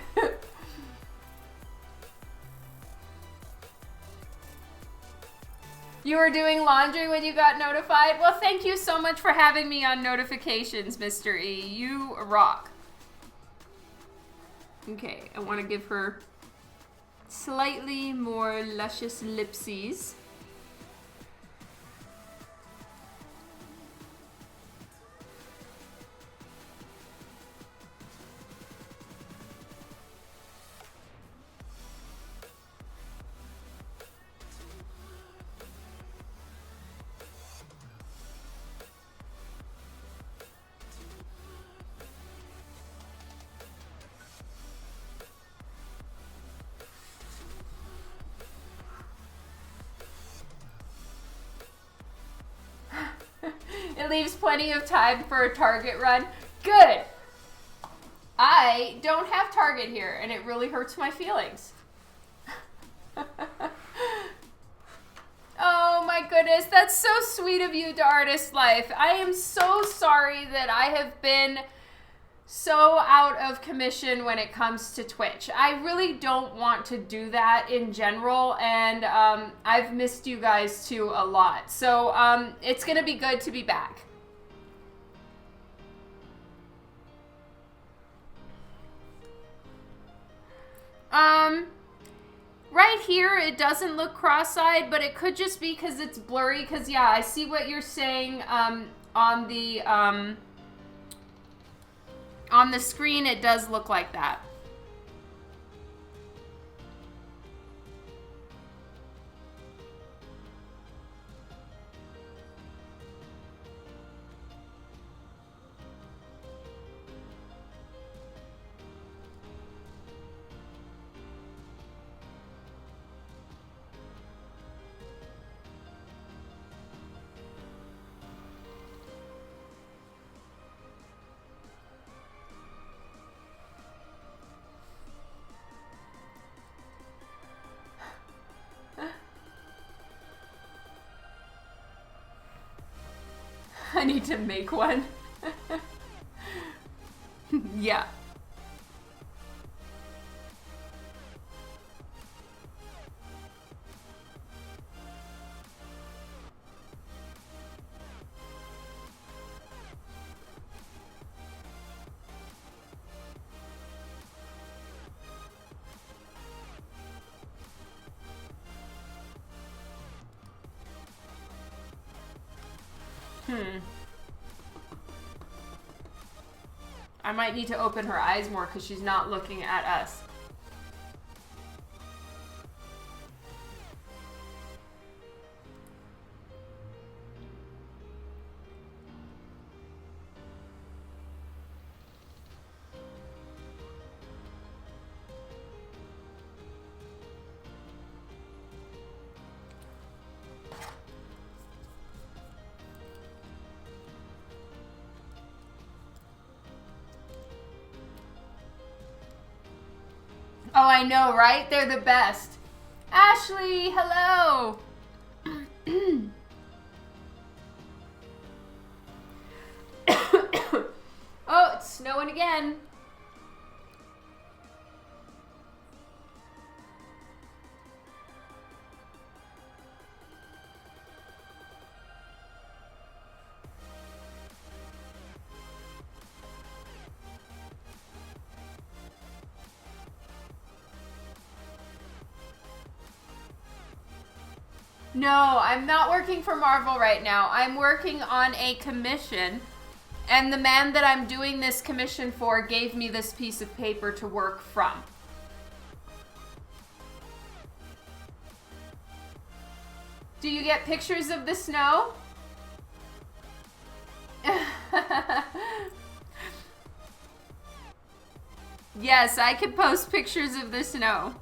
Speaker 1: You were doing laundry when you got notified? Well, thank you so much for having me on notifications, Mr. E. You rock. Okay, I want to give her slightly more luscious lipsies. It leaves plenty of time for a Target run. Good. I don't have Target here, and it really hurts my feelings. Oh my goodness, that's so sweet of you to Artist Life. I am so sorry that I have been so out of commission when it comes to Twitch. I really don't want to do that in general, and I've missed you guys too a lot. So it's gonna be good to be back. Right here, it doesn't look cross-eyed, but it could just be because it's blurry, because, yeah, I see what you're saying on the screen. It does look like that. I need to make one. Yeah. I might need to open her eyes more because she's not looking at us. Oh, I know, right? They're the best. Ashley, hello. Oh, it's snowing again. No, I'm not working for Marvel right now. I'm working on a commission, and the man that I'm doing this commission for gave me this piece of paper to work from. Do you get pictures of the snow? Yes, I can post pictures of the snow.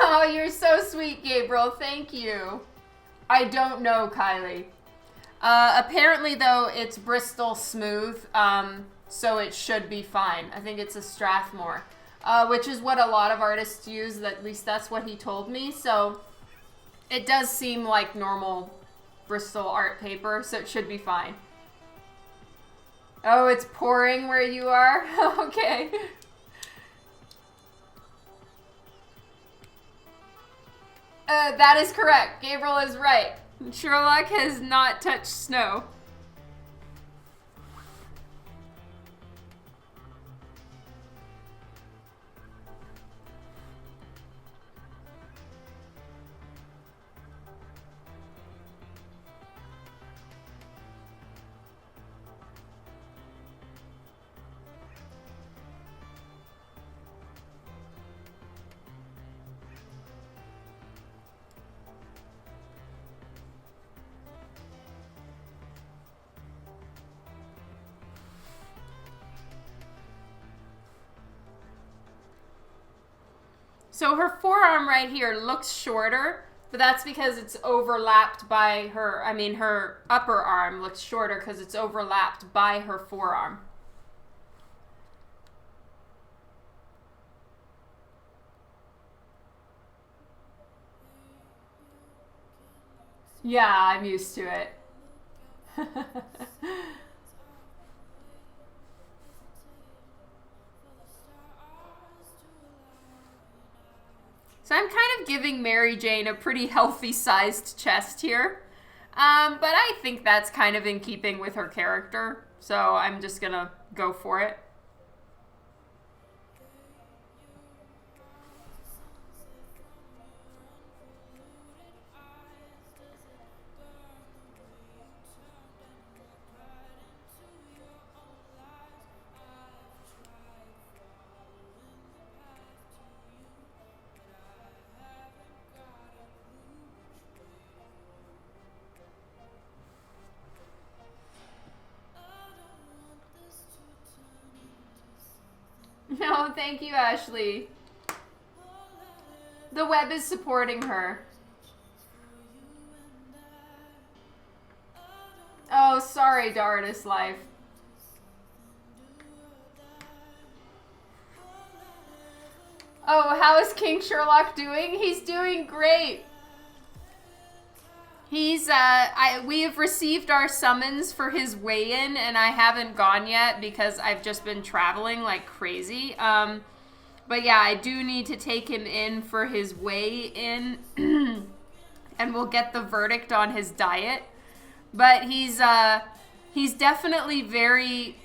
Speaker 1: Oh, you're so sweet, Gabriel. Thank you. I don't know, Kylie. Apparently, though, it's Bristol Smooth, so it should be fine. I think it's a Strathmore, which is what a lot of artists use. At least that's what he told me. So It does seem like normal Bristol art paper, so it should be fine. Oh, it's pouring where you are? Okay. That is correct. Gabriel is right. Sherlock has not touched snow. So her forearm right here looks shorter, but that's because it's overlapped by her, her upper arm looks shorter because it's overlapped by her forearm. Yeah, I'm used to it. So I'm kind of giving Mary Jane a pretty healthy sized chest here. But I think that's kind of in keeping with her character. So I'm just gonna go for it. No, thank you, Ashley. The web is supporting her. Oh, sorry, Dardis Life. Oh, how is King Sherlock doing? He's doing great. He's, we have received our summons for his weigh-in, and I haven't gone yet because I've just been traveling like crazy. But yeah, I do need to take him in for his weigh-in, and we'll get the verdict on his diet. But he's definitely very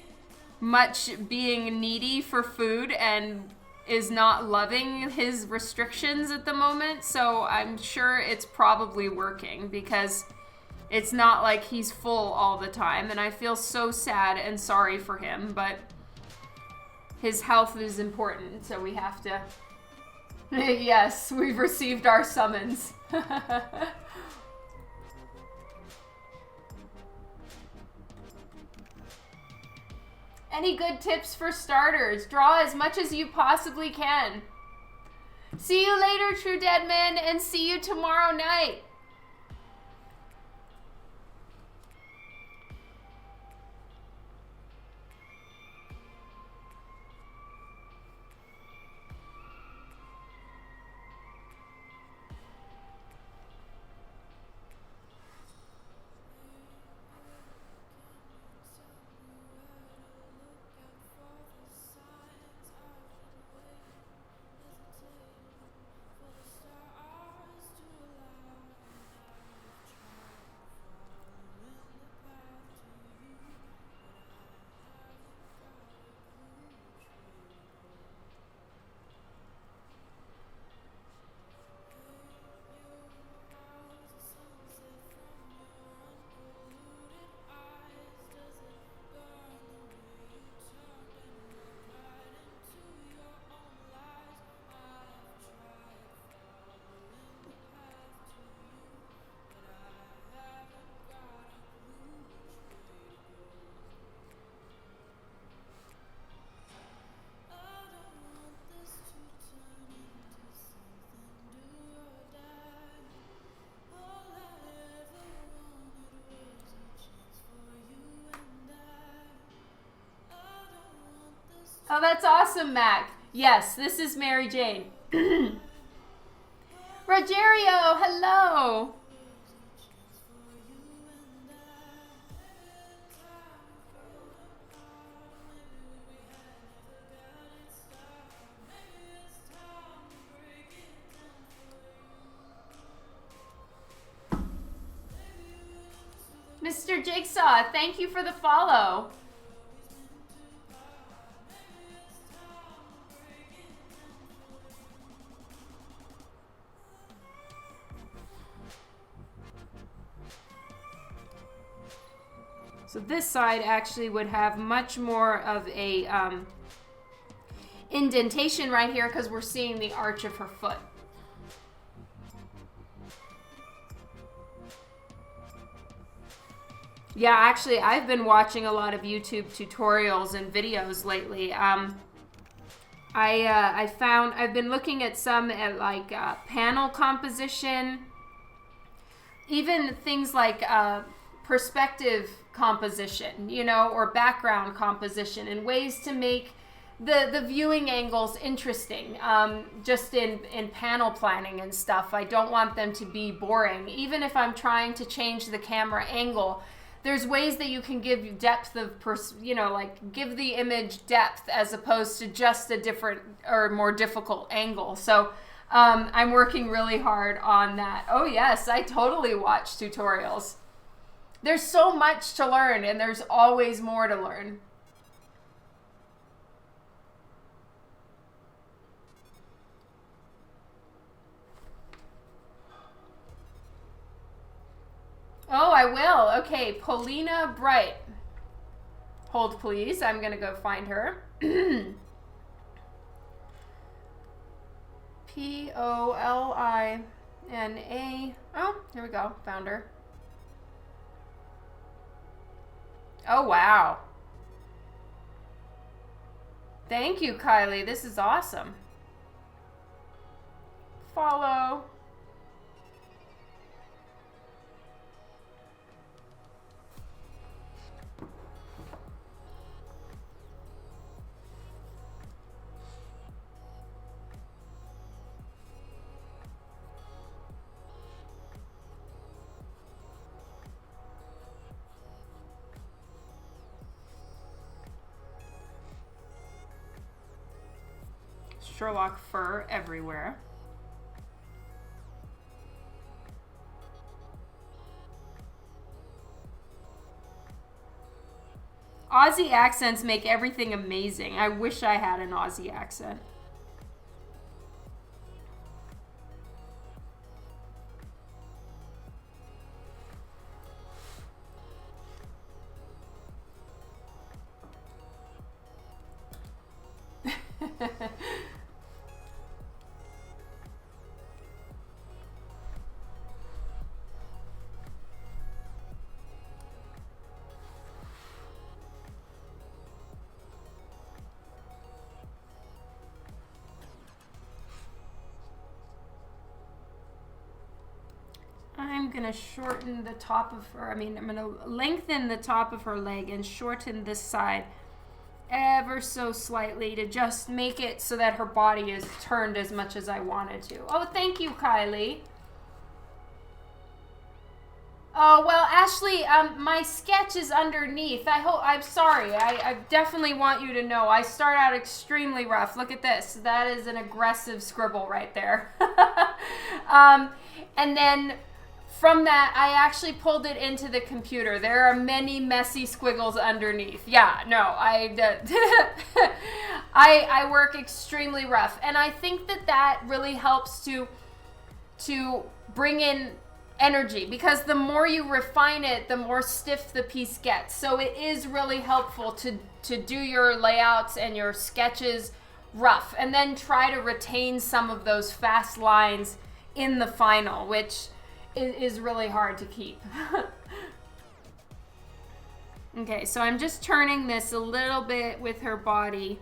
Speaker 1: much being needy for food and is not loving his restrictions at the moment, so I'm sure it's probably working because it's not like he's full all the time, and I feel so sad and sorry for him, but his health is important, so we have to... Yes, we've received our summons. Any good tips for starters? Draw as much as you possibly can. See you later, True Dead Men, and see you tomorrow night. Oh, that's awesome, Mac. Yes, this is Mary Jane. Rosita, Rogerio, hello. Mr. Jigsaw, thank you for the follow. So this side actually would have much more of a indentation right here because we're seeing the arch of her foot. Yeah, actually, I've been watching a lot of YouTube tutorials and videos lately. I've been looking at some at like panel composition, even things like perspective composition, you know, or background composition, and ways to make the viewing angles interesting. Just in panel planning and stuff, I don't want them to be boring. Even if I'm trying to change the camera angle, there's ways that you can give depth of, like give the image depth as opposed to just a different or more difficult angle. So I'm working really hard on that. Oh yes, I totally watch tutorials. There's so much to learn, and there's always more to learn. Oh, I will. Okay, Paulina Bright. Hold, please. I'm going to go find her. Polina. Oh, here we go. Found her. Oh, wow. Thank you, Kylie. This is awesome. Follow. Sherlock fur everywhere. Aussie accents make everything amazing. I wish I had an Aussie accent. I'm gonna shorten the top of her, I'm gonna lengthen the top of her leg and shorten this side ever so slightly to just make it so that her body is turned as much as I wanted to. Oh, thank you, Kylie. Oh, well, Ashley, my sketch is underneath. I'm sorry. I definitely want you to know I start out extremely rough. Look at this. That is an aggressive scribble right there. And then from that, I actually pulled it into the computer. There are many messy squiggles underneath. Yeah, no, I work extremely rough. And I think that really helps to bring in energy, because the more you refine it, the more stiff the piece gets. So it is really helpful to do your layouts and your sketches rough, and then try to retain some of those fast lines in the final, which is really hard to keep. Okay, so I'm just turning this a little bit with her body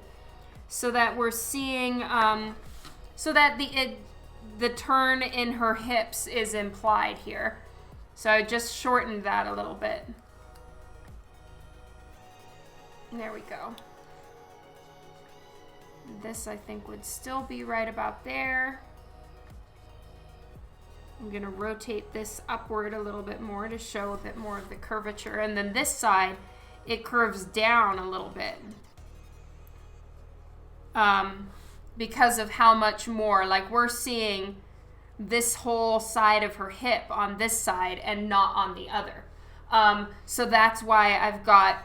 Speaker 1: so that we're seeing, so that the turn in her hips is implied here. So I just shortened that a little bit. There we go. This, I think, would still be right about there. I'm gonna rotate this upward a little bit more to show a bit more of the curvature. And then this side, it curves down a little bit. Because of how much more, like we're seeing this whole side of her hip on this side and not on the other. So that's why I've got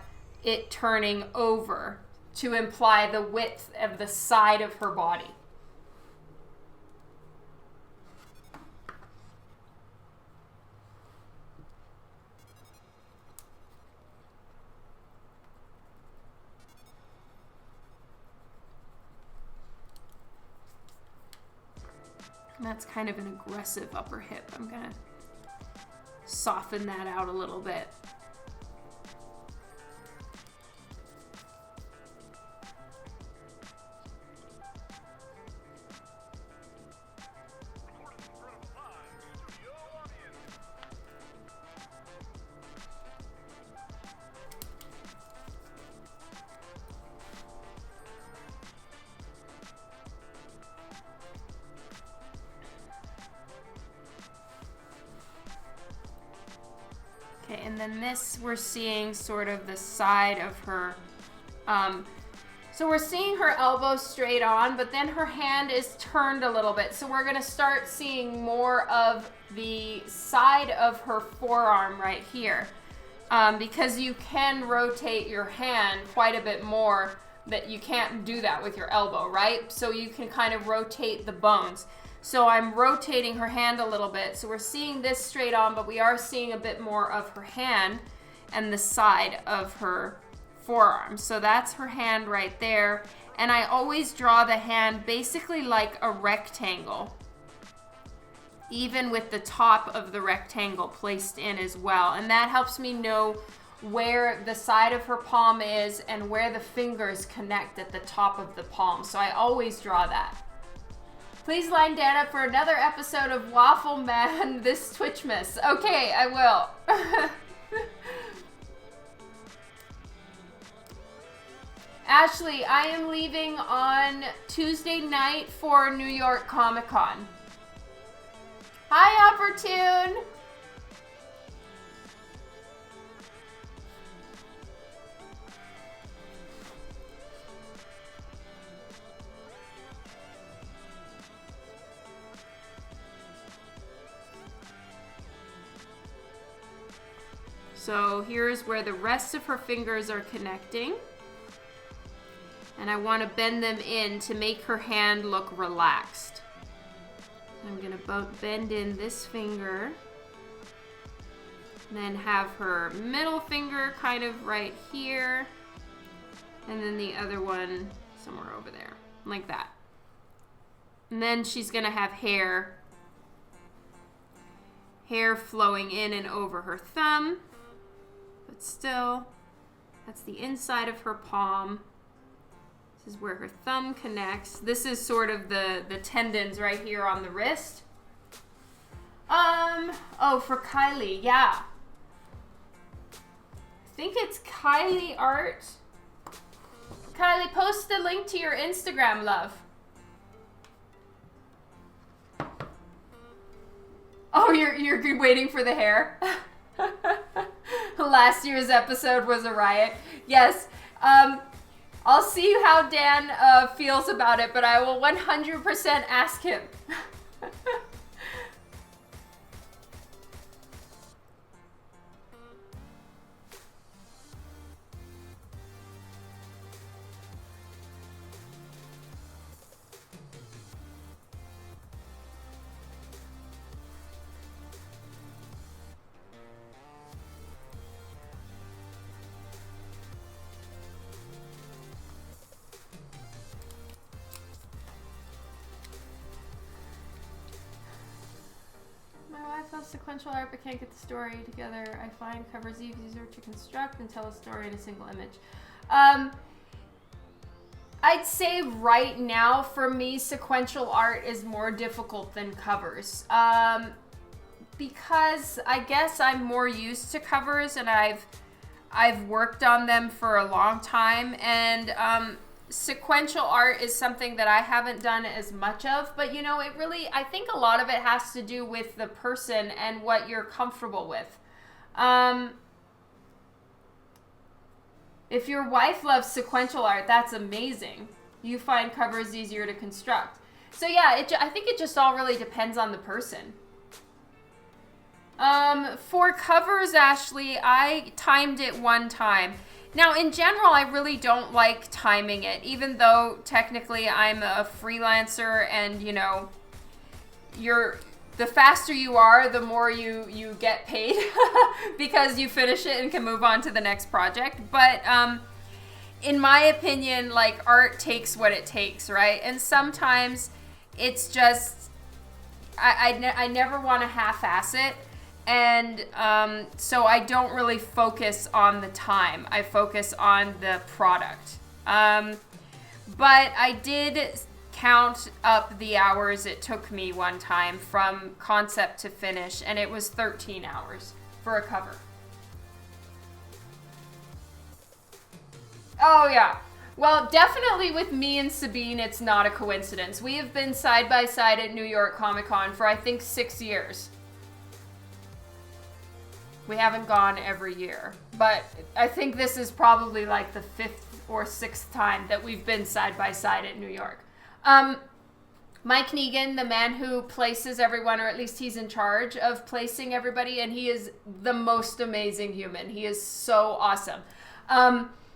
Speaker 1: it turning over to imply the width of the side of her body. And that's kind of an aggressive upper hip. I'm gonna soften that out a little bit. Okay, and then this, we're seeing sort of the side of her, so we're seeing her elbow straight on, but then her hand is turned a little bit. So we're gonna start seeing more of the side of her forearm right here. Because you can rotate your hand quite a bit more, but you can't do that with your elbow, right? So you can kind of rotate the bones. So I'm rotating her hand a little bit. So we're seeing this straight on, but we are seeing a bit more of her hand and the side of her forearm. So that's her hand right there. And I always draw the hand basically like a rectangle, even with the top of the rectangle placed in as well. And that helps me know where the side of her palm is and where the fingers connect at the top of the palm. So I always draw that. Please line Dan up for another episode of Waffle Man this Twitchmas. Okay, I will. Ashley, I am leaving on Tuesday night for New York Comic Con. Hi, Opportune. So here's where the rest of her fingers are connecting. And I want to bend them in to make her hand look relaxed. I'm going to bend in this finger. And then have her middle finger kind of right here. And then the other one somewhere over there. Like that. And then she's going to have hair flowing in and over her thumb. But still, that's the inside of her palm. This is where her thumb connects. This is sort of the tendons right here on the wrist. Oh, for Kylie, yeah. I think it's Kylie Art. Kylie, post the link to your Instagram, love. Oh, you're waiting for the hair? Last year's episode was a riot. Yes. I'll see how Dan feels about it, but I will 100% ask him. Sequential art but can't get the story together. I find covers easier to construct and tell a story in a single image. I'd say right now for me sequential art is more difficult than covers, because I guess I'm more used to covers and I've worked on them for a long time, and sequential art is something that I haven't done as much of, but you know, it really, I think a lot of it has to do with the person and what you're comfortable with. If your wife loves sequential art, that's amazing. You find covers easier to construct. So yeah, I think it just all really depends on the person. For covers, Ashley, I timed it one time. Now, in general, I really don't like timing it, even though technically I'm a freelancer and, you know, the faster you are, the more you get paid because you finish it and can move on to the next project. But in my opinion, like, art takes what it takes, right? And sometimes it's just, I never want to half-ass it. And so I don't really focus on the time. I focus on the product. But I did count up the hours it took me one time from concept to finish, and it was 13 hours for a cover. Oh, yeah. Well, definitely with me and Sabine, it's not a coincidence. We have been side by side at New York Comic Con for, I think, 6 years. We haven't gone every year, but I think this is probably like the 5th or 6th time that we've been side by side at New York. Mike Negan, the man who places everyone, or at least he's in charge of placing everybody, and he is the most amazing human. He is so awesome.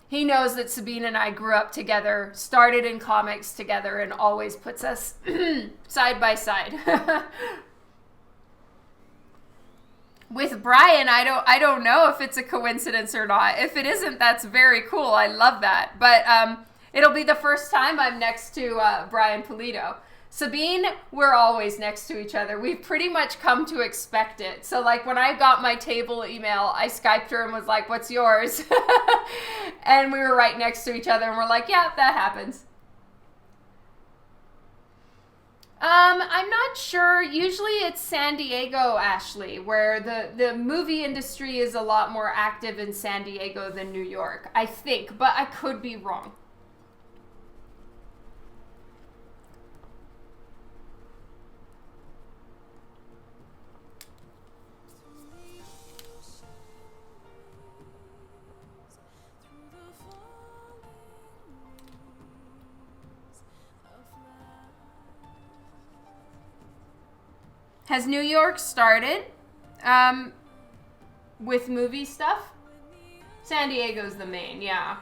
Speaker 1: He knows that Sabine and I grew up together, started in comics together, and always puts us side by side. With Brian, I don't know if it's a coincidence or not. If it isn't, that's very cool. I love that. But it'll be the first time I'm next to Brian Pulido. Sabine, we're always next to each other. We've pretty much come to expect it. So, like, when I got my table email, I Skyped her and was like, "What's yours?" And we were right next to each other, and we're like, "Yeah, that happens." I'm not sure. Usually it's San Diego, Ashley, where the movie industry is a lot more active in San Diego than New York, I think, but I could be wrong. Has New York started with movie stuff? San Diego's the main, yeah.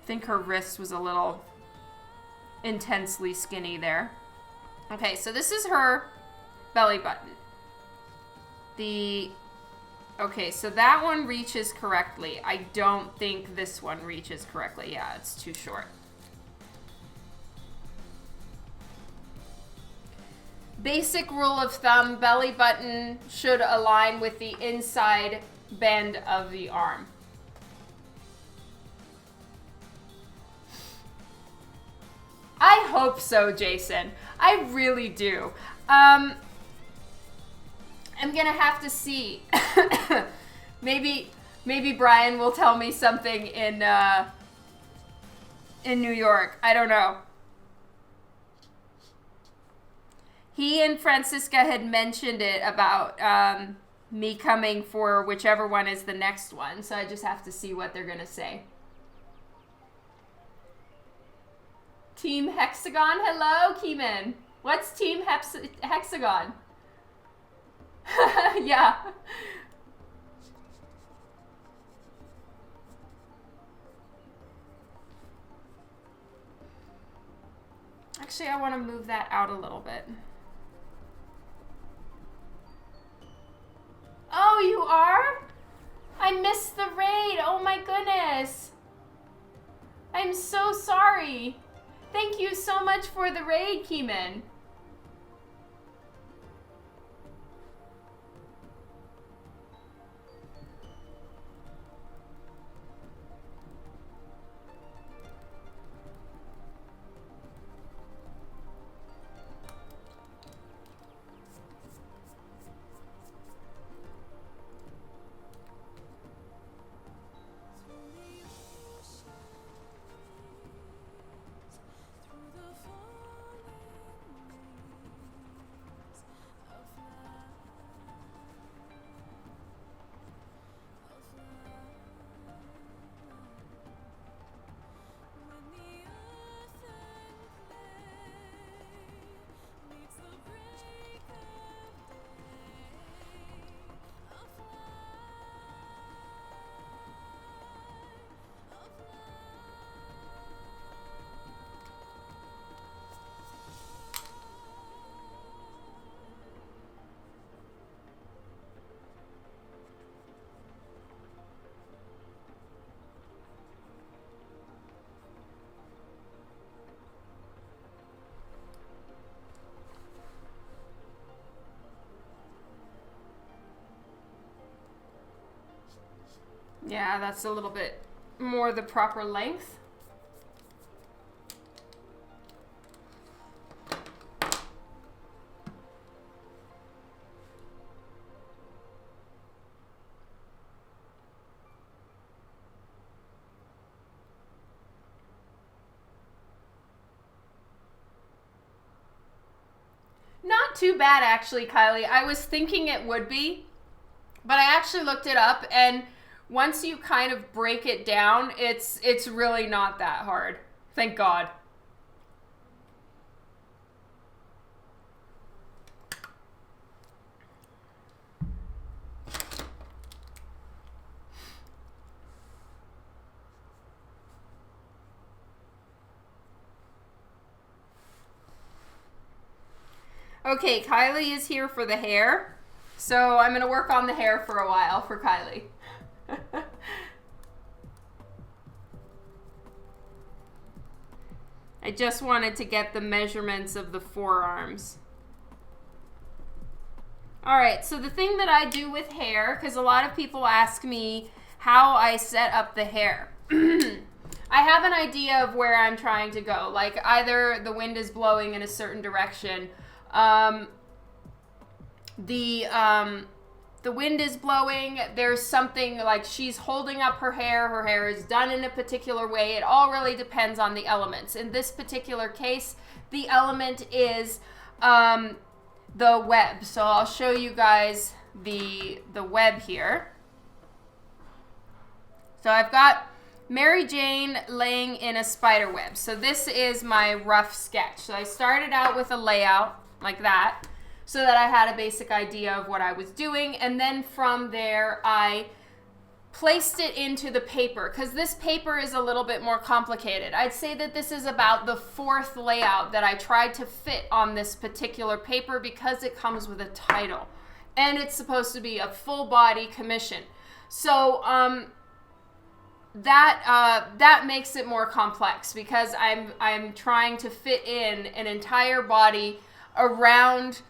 Speaker 1: I think her wrist was a little intensely skinny there. Okay, so this is her belly button. Okay, so that one reaches correctly. I don't think this one reaches correctly. Yeah, it's too short. Basic rule of thumb, belly button should align with the inside bend of the arm. I hope so, Jason. I really do. I'm gonna have to see. maybe Brian will tell me something in New York. I don't know. He and Francisca had mentioned it about me coming for whichever one is the next one, so I just have to see what they're gonna say. Team Hexagon, hello, Keeman. What's Team Hexagon? Yeah. Actually, I want to move that out a little bit. Oh, you are? I missed the raid. Oh my goodness. I'm so sorry. Thank you so much for the raid, Keeman. Yeah, that's a little bit more the proper length. Not too bad, actually, Kylie. I was thinking it would be, but I actually looked it up, and once you kind of break it down, it's really not that hard. Thank God. Okay, Kylie is here for the hair. So I'm going to work on the hair for a while for Kylie. I just wanted to get the measurements of the forearms. All right, so the thing that I do with hair, because a lot of people ask me how I set up the hair. I have an idea of where I'm trying to go. Like either the wind is blowing in a certain direction, the wind is blowing, there's something like she's holding up her hair is done in a particular way. It all really depends on the elements. In this particular case, the element is the web. So I'll show you guys the web here. So I've got Mary Jane laying in a spider web. So this is my rough sketch. So I started out with a layout like that, so that I had a basic idea of what I was doing, and then from there I placed it into the paper, because this paper is a little bit more complicated. I'd say that this is about the fourth layout that I tried to fit on this particular paper, because it comes with a title and it's supposed to be a full body commission. So that makes it more complex, because I'm trying to fit in an entire body around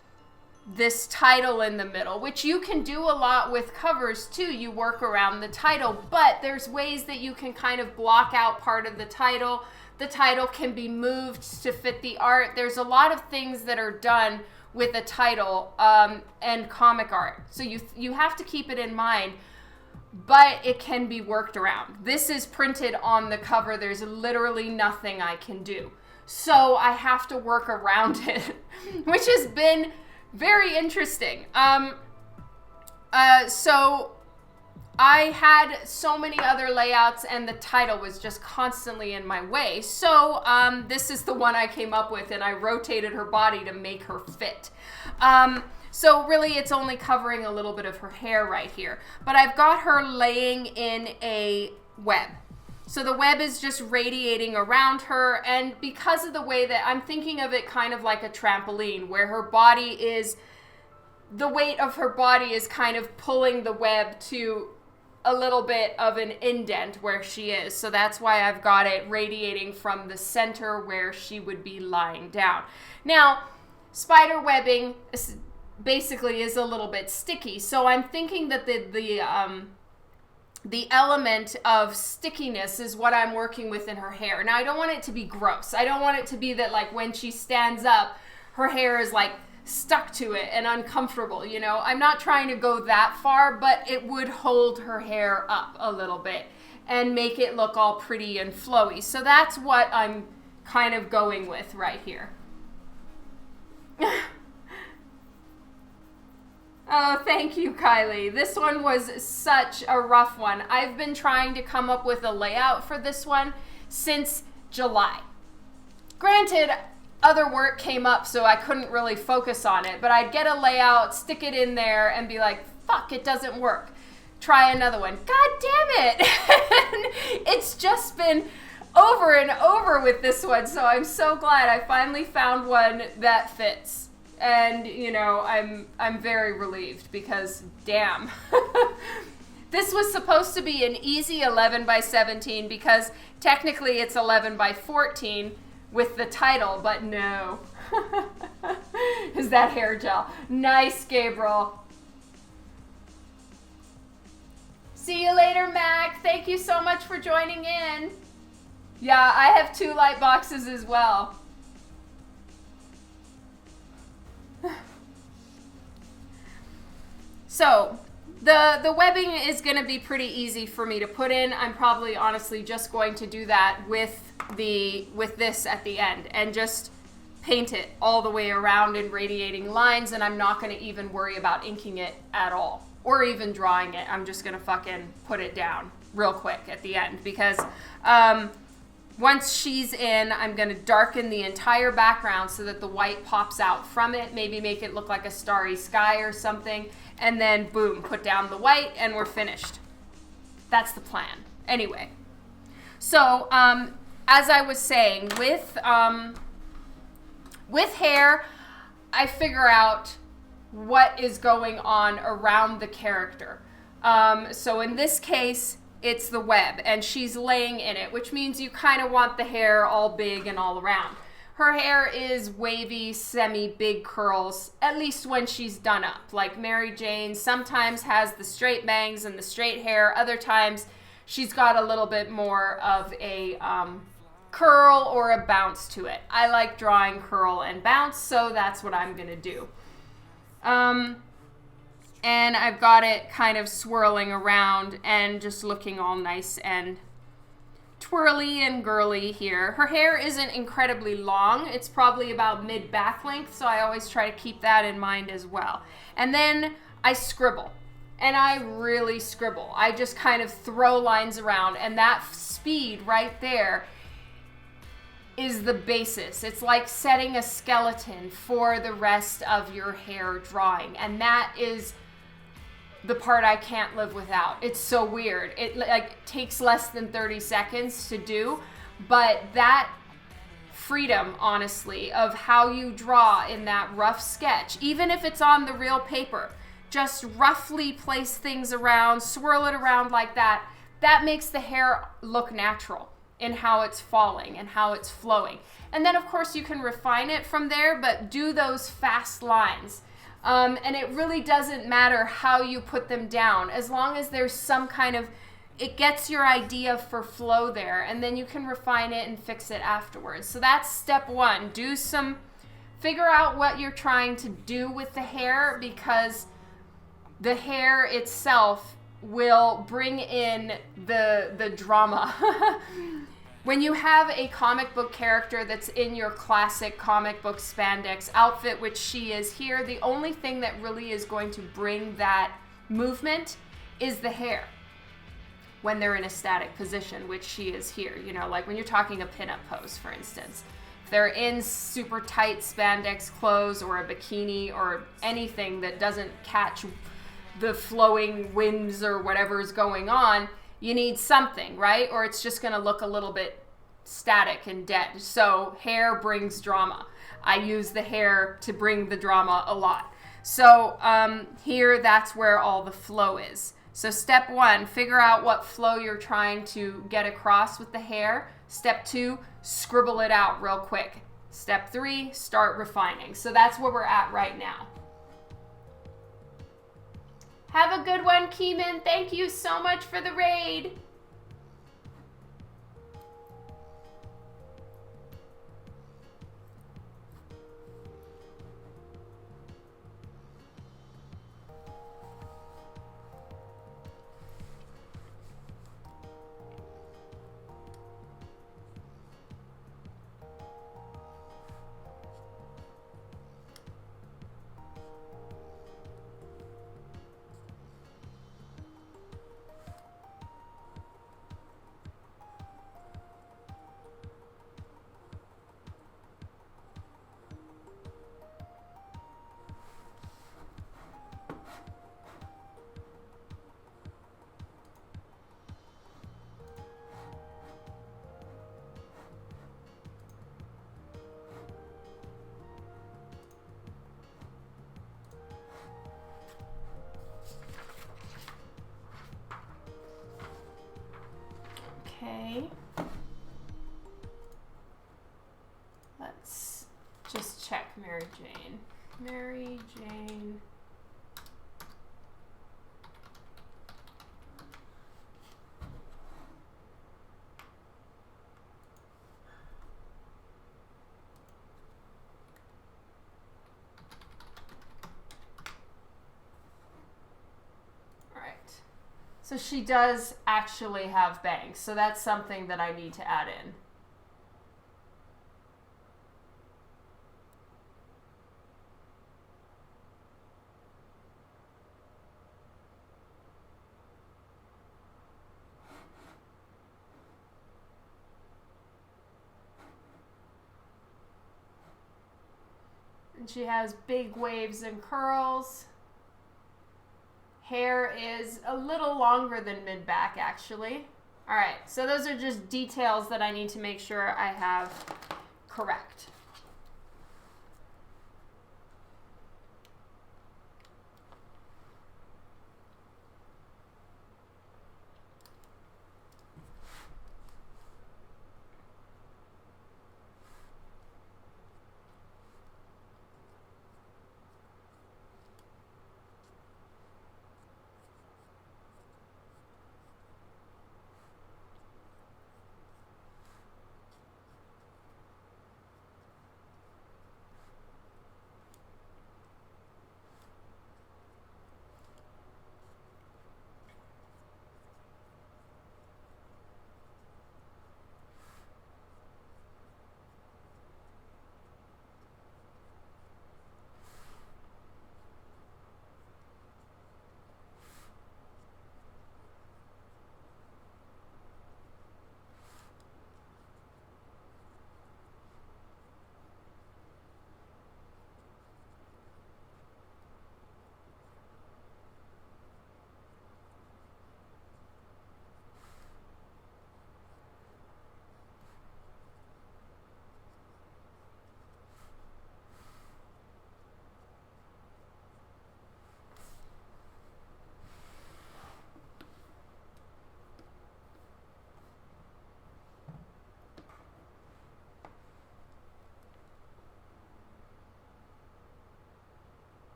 Speaker 1: this title in the middle, which you can do a lot with covers too. You work around the title, but there's ways that you can kind of block out part of the title. The title can be moved to fit the art. There's a lot of things that are done with a title and comic art. So you have to keep it in mind, but it can be worked around. This is printed on the cover. There's literally nothing I can do. So I have to work around it, which has been very interesting. So I had so many other layouts, and the title was just constantly in my way. So this is the one I came up with, and I rotated her body to make her fit. So really it's only covering a little bit of her hair right here. But I've got her laying in a web. So the web is just radiating around her, and because of the way that I'm thinking of it kind of like a trampoline, where her body is, the weight of her body is kind of pulling the web to a little bit of an indent where she is. So that's why I've got it radiating from the center where she would be lying down. Now, spider webbing basically is a little bit sticky. So I'm thinking that the element of stickiness is what I'm working with in her hair. Now, I don't want it to be gross. I don't want it to be that, like, when she stands up, her hair is, like, stuck to it and uncomfortable, you know? I'm not trying to go that far, but it would hold her hair up a little bit and make it look all pretty and flowy. So that's what I'm kind of going with right here. Oh, thank you, Kylie. This one was such a rough one. I've been trying to come up with a layout for this one since July. Granted, other work came up, so I couldn't really focus on it, but I'd get a layout, stick it in there, and be like, fuck, it doesn't work. Try another one. God damn it! It's just been over and over with this one, so I'm so glad I finally found one that fits. And, you know, I'm very relieved, because damn. This was supposed to be an easy 11 by 17, because technically it's 11 by 14 with the title, but no. Is that hair gel? Nice, Gabriel. See you later, Mac. Thank you so much for joining in. Yeah, I have 2 light boxes as well. So, the webbing is going to be pretty easy for me to put in. I'm probably honestly just going to do that with this at the end and just paint it all the way around in radiating lines, and I'm not going to even worry about inking it at all or even drawing it. I'm just going to fucking put it down real quick at the end because once she's in, I'm going to darken the entire background so that the white pops out from it, maybe make it look like a starry sky or something, and then boom, put down the white and we're finished. That's the plan. Anyway, so as I was saying, with hair, I figure out what is going on around the character. So in this case, it's the web, and she's laying in it, which means you kind of want the hair all big and all around. Her hair is wavy, semi-big curls, at least when she's done up. Like Mary Jane sometimes has the straight bangs and the straight hair. Other times she's got a little bit more of a curl or a bounce to it. I like drawing curl and bounce, so that's what I'm going to do. And I've got it kind of swirling around and just looking all nice and twirly and girly here. Her hair isn't incredibly long. It's probably about mid-back length, so I always try to keep that in mind as well. And then I scribble, and I really scribble. I just kind of throw lines around, and that speed right there is the basis. It's like setting a skeleton for the rest of your hair drawing, and that is the part I can't live without. It's so weird. It like takes less than 30 seconds to do, but that freedom, honestly, of how you draw in that rough sketch, even if it's on the real paper, just roughly place things around, swirl it around like that, that makes the hair look natural in how it's falling and how it's flowing. And then of course you can refine it from there, but do those fast lines. And it really doesn't matter how you put them down, as long as there's some kind of, it gets your idea for flow there, and then you can refine it and fix it afterwards. So that's step 1. Figure out what you're trying to do with the hair, because the hair itself will bring in the drama. When you have a comic book character that's in your classic comic book spandex outfit, which she is here, the only thing that really is going to bring that movement is the hair when they're in a static position, which she is here. You know, like when you're talking a pinup pose, for instance. If they're in super tight spandex clothes or a bikini or anything that doesn't catch the flowing winds or whatever's going on, you need something, right? Or it's just going to look a little bit static and dead. So hair brings drama. I use the hair to bring the drama a lot. So here, that's where all the flow is. So step 1, figure out what flow you're trying to get across with the hair. Step 2, scribble it out real quick. Step 3, start refining. So that's where we're at right now. Have a good one, Keeman. Thank you so much for the raid. Okay. Let's just check Mary Jane. Mary Jane. So she does actually have bangs. So that's something that I need to add in. And she has big waves and curls. Hair is a little longer than mid-back, actually. All right, so those are just details that I need to make sure I have correct.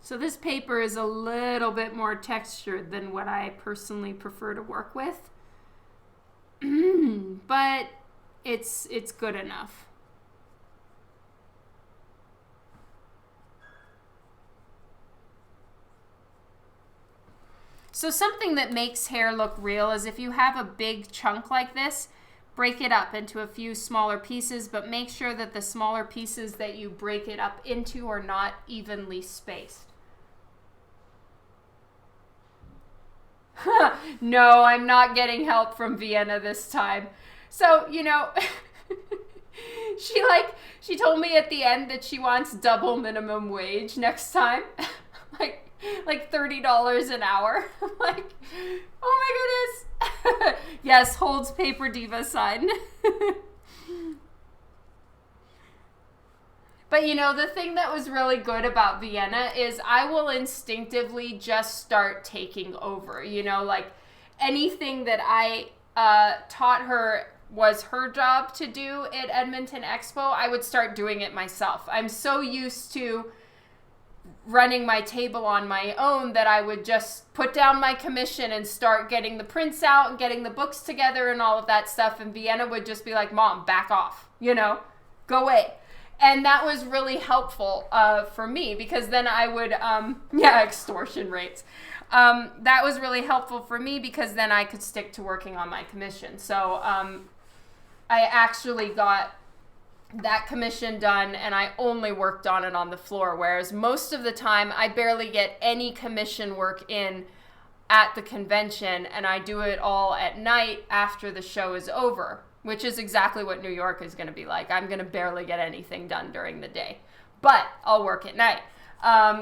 Speaker 1: So this paper is a little bit more textured than what I personally prefer to work with. But it's good enough. So something that makes hair look real is if you have a big chunk like this, break it up into a few smaller pieces, but make sure that the smaller pieces that you break it up into are not evenly spaced. No, I'm not getting help from Vienna this time. So, you know, she told me at the end that she wants double minimum wage next time. like $30 an hour. I'm like, oh my goodness. Yes, holds paper diva sign. But you know, the thing that was really good about Vienna is I will instinctively just start taking over. You know, like anything that I taught her was her job to do at Edmonton Expo, I would start doing it myself. I'm so used to running my table on my own that I would just put down my commission and start getting the prints out and getting the books together and all of that stuff. And Vienna would just be like, Mom, back off, you know, go away. And that was really helpful for me because then I would, extortion rates. That was really helpful for me because then I could stick to working on my commission. So I actually got that commission done, and I only worked on it on the floor, whereas most of the time I barely get any commission work in at the convention, and I do it all at night after the show is over, which is exactly what New York is going to be like. I'm going to barely get anything done during the day, but I'll work at night.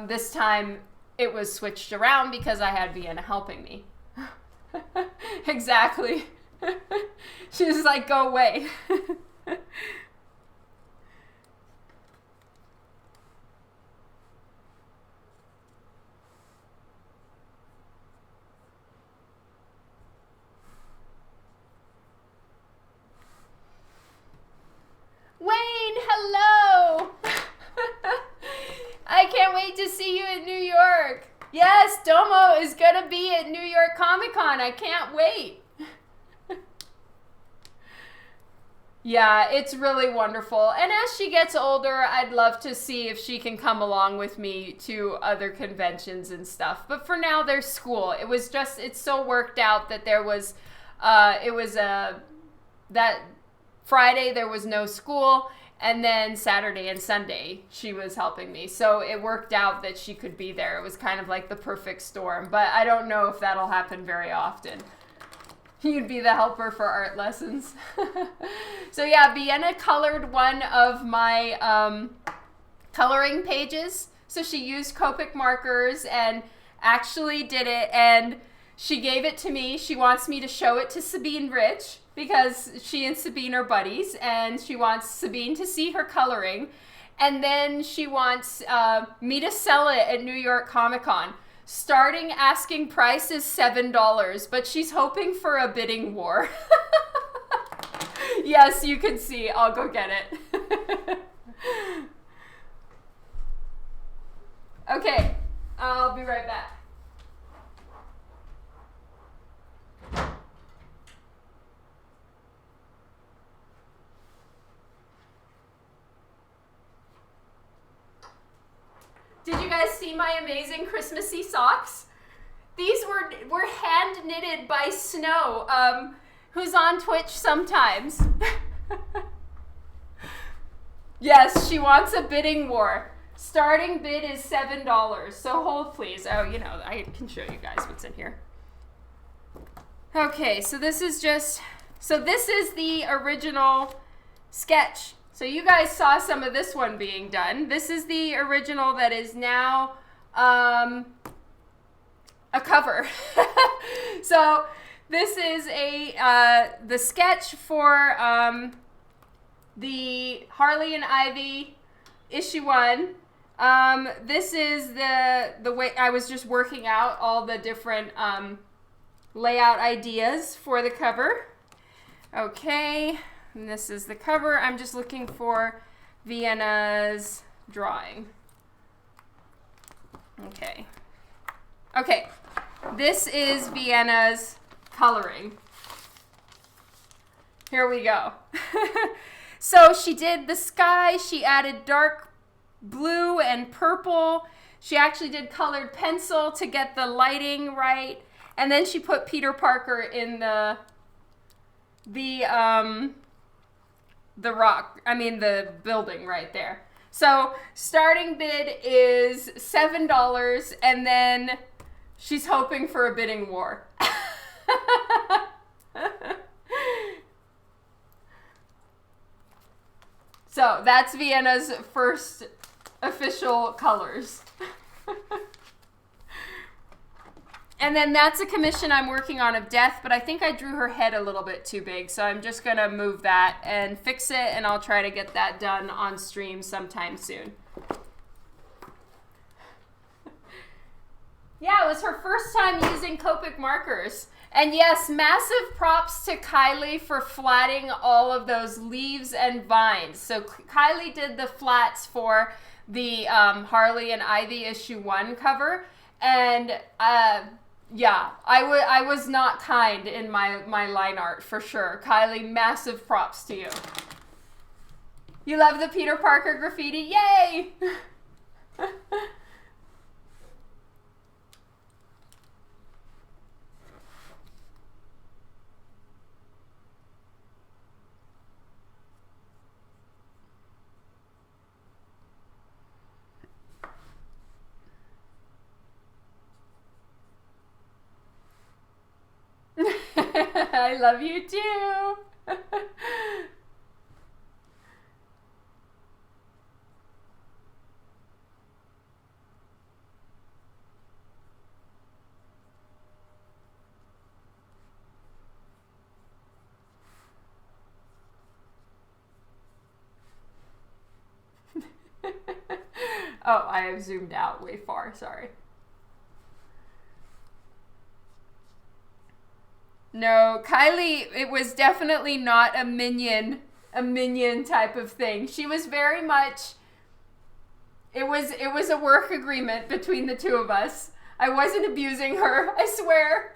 Speaker 1: This time it was switched around because I had Vienna helping me. Exactly. She was like, go away. Wayne, hello! I can't wait to see you in New York. Yes, Domo is going to be at New York Comic Con. I can't wait. Yeah, it's really wonderful. And as she gets older, I'd love to see if she can come along with me to other conventions and stuff. But for now, there's school. It's so worked out that that Friday there was no school, and then Saturday and Sunday she was helping me. So it worked out that she could be there. It was kind of like the perfect storm, but I don't know if that'll happen very often. You'd be the helper for art lessons. So yeah, Vienna colored one of my coloring pages. So she used Copic markers and actually did it, and she gave it to me. She wants me to show it to Sabine Rich because she and Sabine are buddies, and she wants Sabine to see her coloring. And then she wants me to sell it at New York Comic Con. Starting asking price is $7, but she's hoping for a bidding war. Yes, you can see. I'll go get it. Okay, I'll be right back. Did you guys see my amazing Christmassy socks? These were hand knitted by Snow, who's on Twitch sometimes. Yes, she wants a bidding war. Starting bid is $7, so hold please. Oh, I can show you guys what's in here. Okay, so this is the original sketch. So you guys saw some of this one being done. This is the original that is now a cover. So this is the sketch for the Harley and Ivy issue 1. This is the way I was just working out all the different layout ideas for the cover. Okay. And this is the cover. I'm just looking for Vienna's drawing. Okay. Okay. This is Vienna's coloring. Here we go. So she did the sky. She added dark blue and purple. She actually did colored pencil to get the lighting right. And then she put Peter Parker in the building right there. So starting bid is $7, and then she's hoping for a bidding war. So that's Vienna's first official colors. And then that's a commission I'm working on of Death, but I think I drew her head a little bit too big, so I'm just going to move that and fix it, and I'll try to get that done on stream sometime soon. Yeah, it was her first time using Copic markers. And yes, massive props to Kylie for flatting all of those leaves and vines. So Kylie did the flats for the Harley and Ivy issue 1 cover, and yeah, I was not kind in my line art for sure. Kylie, massive props to you. You love the Peter Parker graffiti? Yay! I love you too. Oh, I have zoomed out way far, sorry. No, Kylie, it was definitely not a minion type of thing. She was very much, it was a work agreement between the two of us. I wasn't abusing her, I swear.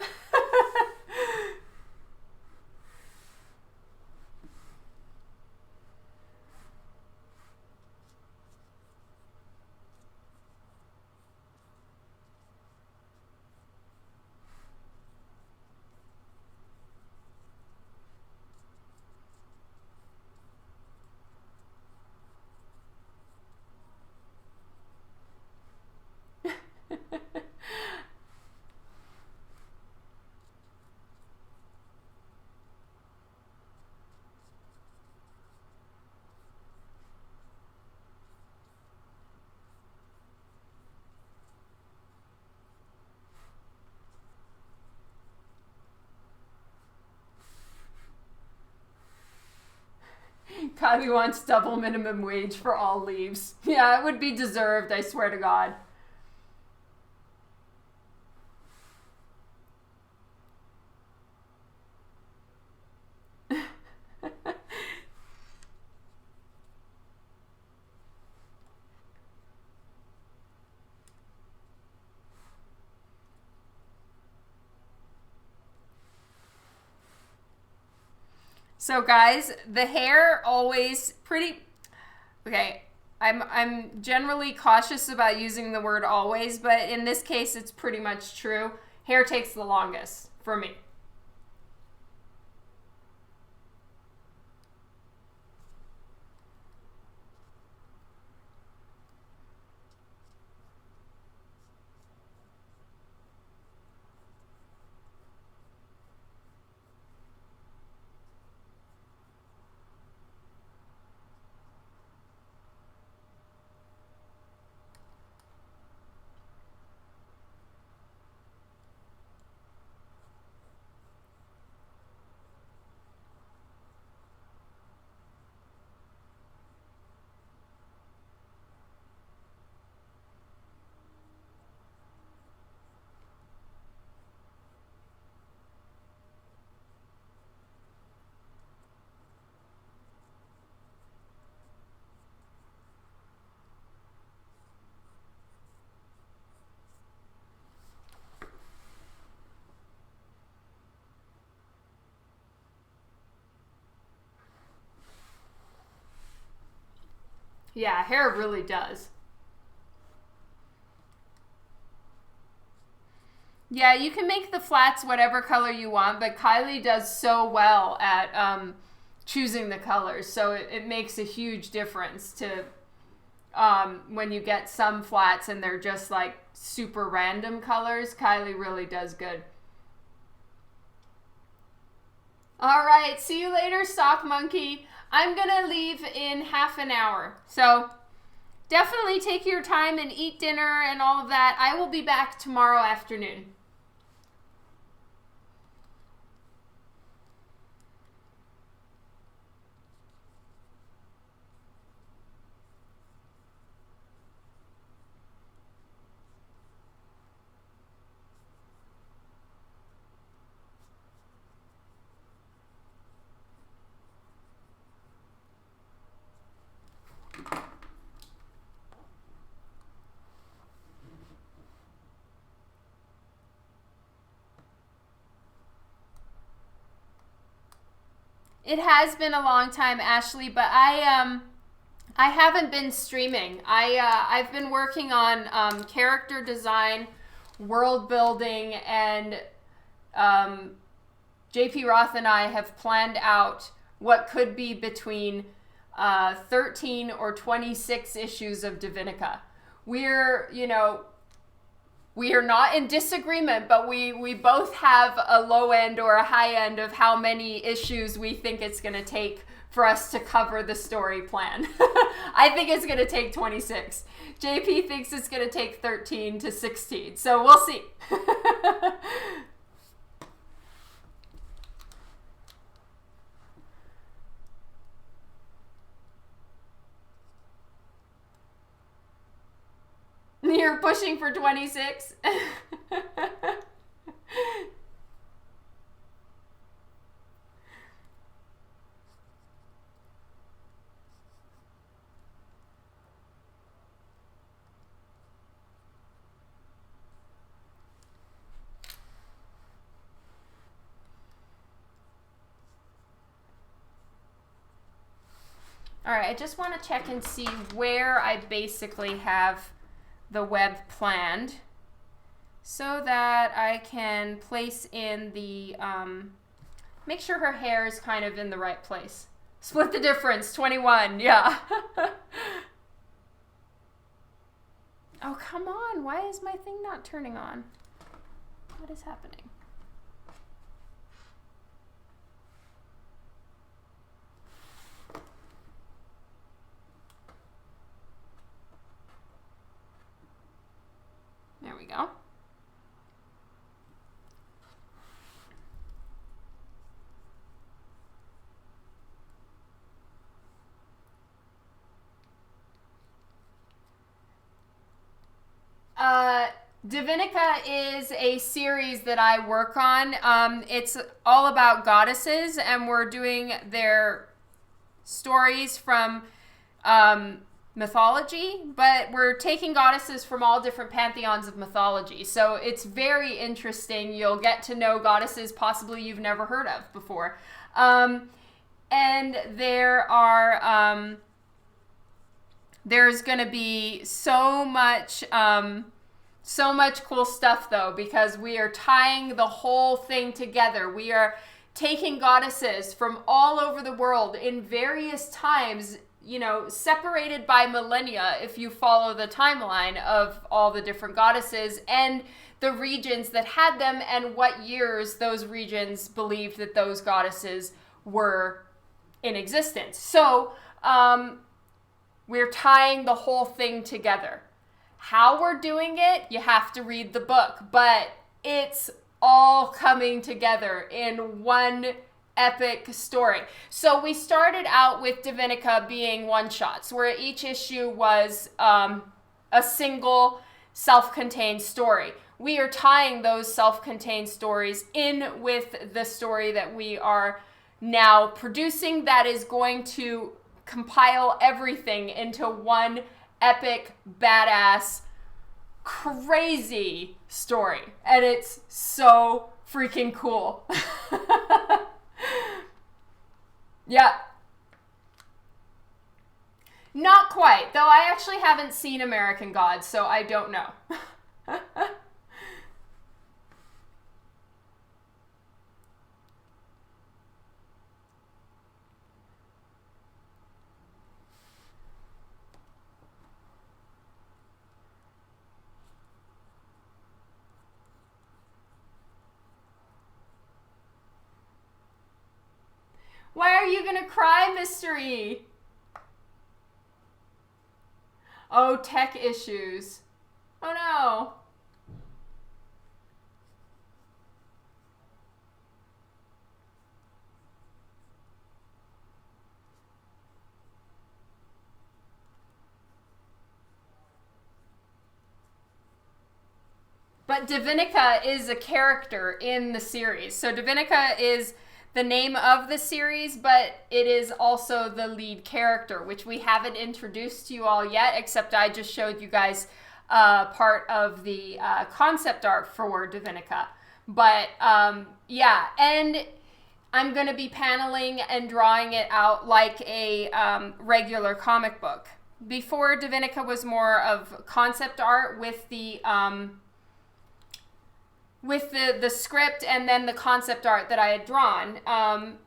Speaker 1: Kylie wants double minimum wage for all leaves. Yeah, it would be deserved, I swear to God. So guys, the hair always pretty, okay, I'm generally cautious about using the word always, but in this case it's pretty much true. Hair takes the longest for me. Yeah, hair really does. Yeah, you can make the flats whatever color you want, but Kylie does so well at choosing the colors, so it makes a huge difference to when you get some flats and they're just like super random colors. Kylie really does good. All right, see you later, Sock Monkey. I'm gonna leave in half an hour, so definitely take your time and eat dinner and all of that. I will be back tomorrow afternoon. It has been a long time, Ashley, but I haven't been streaming. I've been working on character design, world building, and JP Roth and I have planned out what could be between 13 or 26 issues of Divinica. We're, We are not in disagreement, but we both have a low end or a high end of how many issues we think it's going to take for us to cover the story plan. I think it's going to take 26. JP thinks it's going to take 13 to 16. So we'll see. You're pushing for 26? All right, I just want to check and see where I basically have the web planned so that I can place in the, make sure her hair is kind of in the right place. Split the difference, 21, yeah. Oh, come on, why is my thing not turning on? What is happening? There we go. Divinica is a series that I work on. It's all about goddesses, and we're doing their stories from mythology, but we're taking goddesses from all different pantheons of mythology. So it's very interesting. You'll get to know goddesses possibly you've never heard of before. And there are, there's going to be so much cool stuff though, because we are tying the whole thing together. We are taking goddesses from all over the world in various times, you know, separated by millennia if you follow the timeline of all the different goddesses and the regions that had them and what years those regions believed that those goddesses were in existence. So we're tying the whole thing together. How we're doing it, you have to read the book, but it's all coming together in one epic story. So we started out with Divinica being one-shots, where each issue was a single self-contained story. We are tying those self-contained stories in with the story that we are now producing that is going to compile everything into one epic, badass, crazy story. And it's so freaking cool. Yeah. Not quite, though I actually haven't seen American Gods, so I don't know. Why are you gonna cry, Mystery? Oh, tech issues. Oh no. But Divinica is a character in the series. So Divinica is the name of the series, but it is also the lead character, which we haven't introduced to you all yet, except I just showed you guys part of the concept art for Divinica. But yeah, and I'm going to be paneling and drawing it out like a regular comic book. Before, Divinica was more of concept art with the with the script and then the concept art that I had drawn.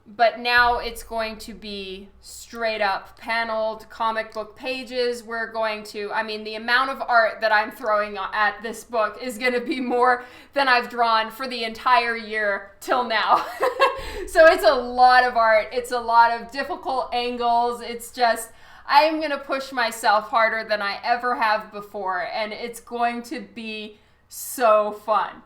Speaker 1: But now it's going to be straight up paneled comic book pages. We're going to, I mean, the amount of art that I'm throwing at this book is going to be more than I've drawn for the entire year till now. So it's a lot of art. It's a lot of difficult angles. It's just, I'm going to push myself harder than I ever have before. And it's going to be so fun.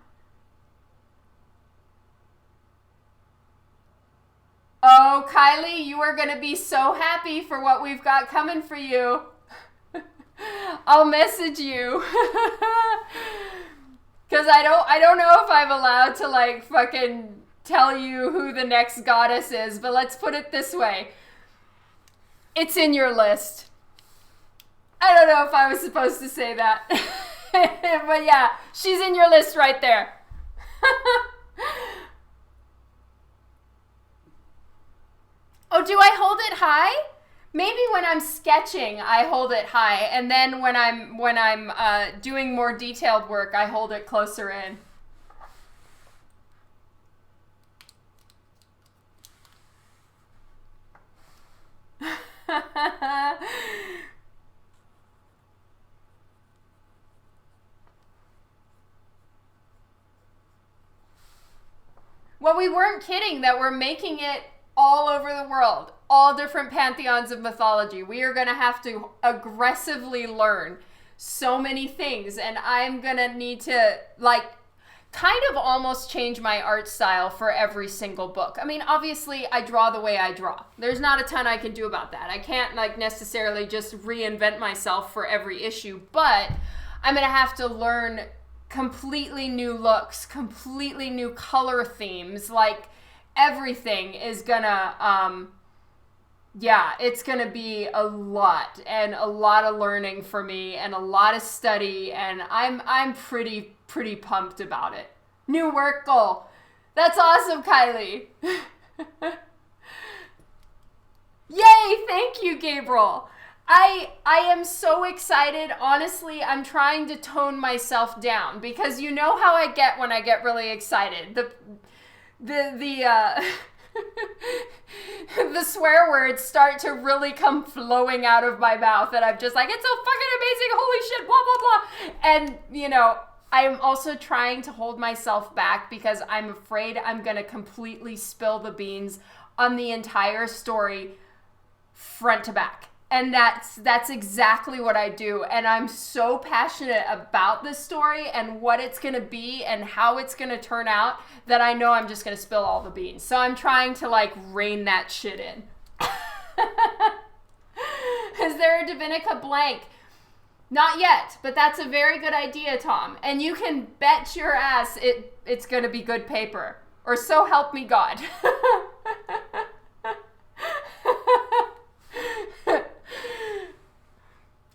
Speaker 1: Oh, Kylie, you are going to be so happy for what we've got coming for you. I'll message you. Because I don't know if I'm allowed to, like, fucking tell you who the next goddess is, but let's put it this way. It's in your list. I don't know if I was supposed to say that. But yeah, she's in your list right there. Oh, do I hold it high? Maybe when I'm sketching, I hold it high, and then when I'm doing more detailed work, I hold it closer in. Well, we weren't kidding that we're making it all over the world, all different pantheons of mythology. We are going to have to aggressively learn so many things, and I'm going to need to, like, kind of almost change my art style for every single book. I mean, obviously, I draw the way I draw. There's not a ton I can do about that. I can't, like, necessarily just reinvent myself for every issue, but I'm going to have to learn completely new looks, completely new color themes, like, everything is gonna, yeah, it's gonna be a lot and a lot of learning for me and a lot of study, and I'm pretty pumped about it. New work goal. That's awesome, Kylie. Yay, thank you, Gabriel. I am so excited. Honestly, I'm trying to tone myself down because you know how I get when I get really excited. The swear words start to really come flowing out of my mouth, and I'm just like, it's so fucking amazing, holy shit, blah, blah, blah. And, you know, I'm also trying to hold myself back because I'm afraid I'm going to completely spill the beans on the entire story front to back. And that's exactly what I do. And I'm so passionate about this story and what it's going to be and how it's going to turn out that I know I'm just going to spill all the beans. So I'm trying to, like, rein that shit in. Is there a Divinica blank? Not yet, but that's a very good idea, Tom. And you can bet your ass it's going to be good paper. Or so help me God.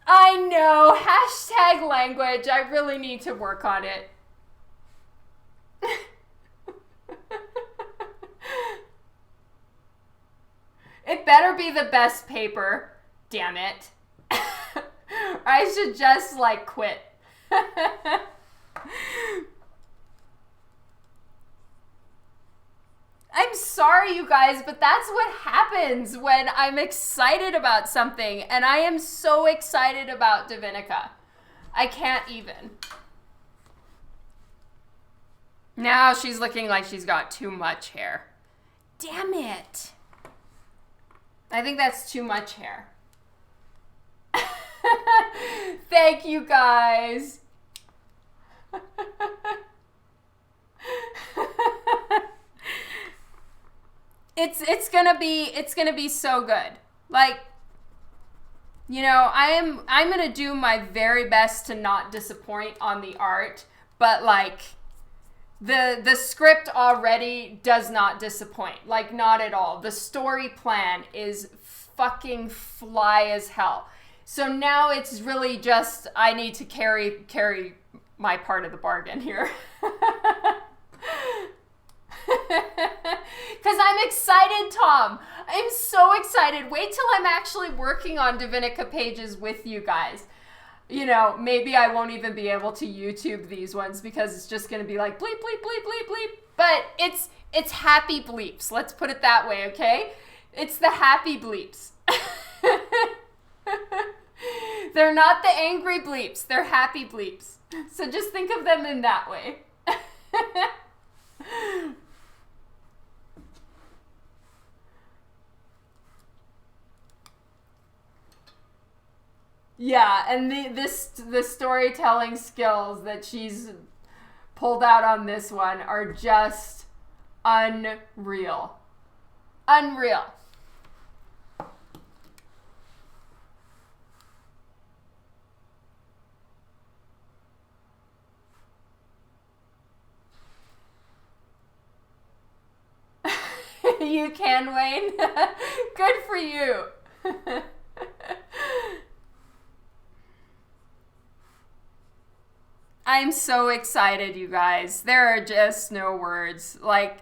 Speaker 1: I know, hashtag language. I really need to work on it. It better be the best paper. Damn it. I should just, like, quit. I'm sorry, you guys, but that's what happens when I'm excited about something, and I am so excited about Divinica. I can't even. Now she's looking like she's got too much hair. Damn it. I think that's too much hair. Thank you, guys. It's gonna be so good. Like, you know, I'm gonna do my very best to not disappoint on the art, but, like, the script already does not disappoint. Like, not at all. The story plan is fucking fly as hell. So now it's really just I need to carry my part of the bargain here. Because I'm excited, Tom. I'm so excited. Wait till I'm actually working on Divinica pages with you guys. You know, maybe I won't even be able to YouTube these ones because it's just going to be like bleep, bleep, bleep, bleep, bleep. But it's happy bleeps. Let's put it that way, okay? It's the happy bleeps. They're not the angry bleeps. They're happy bleeps. So just think of them in that way. Yeah, and the storytelling skills that she's pulled out on this one are just unreal. Unreal. You can, Wayne. Good for you. I'm so excited, you guys. There are just no words. Like,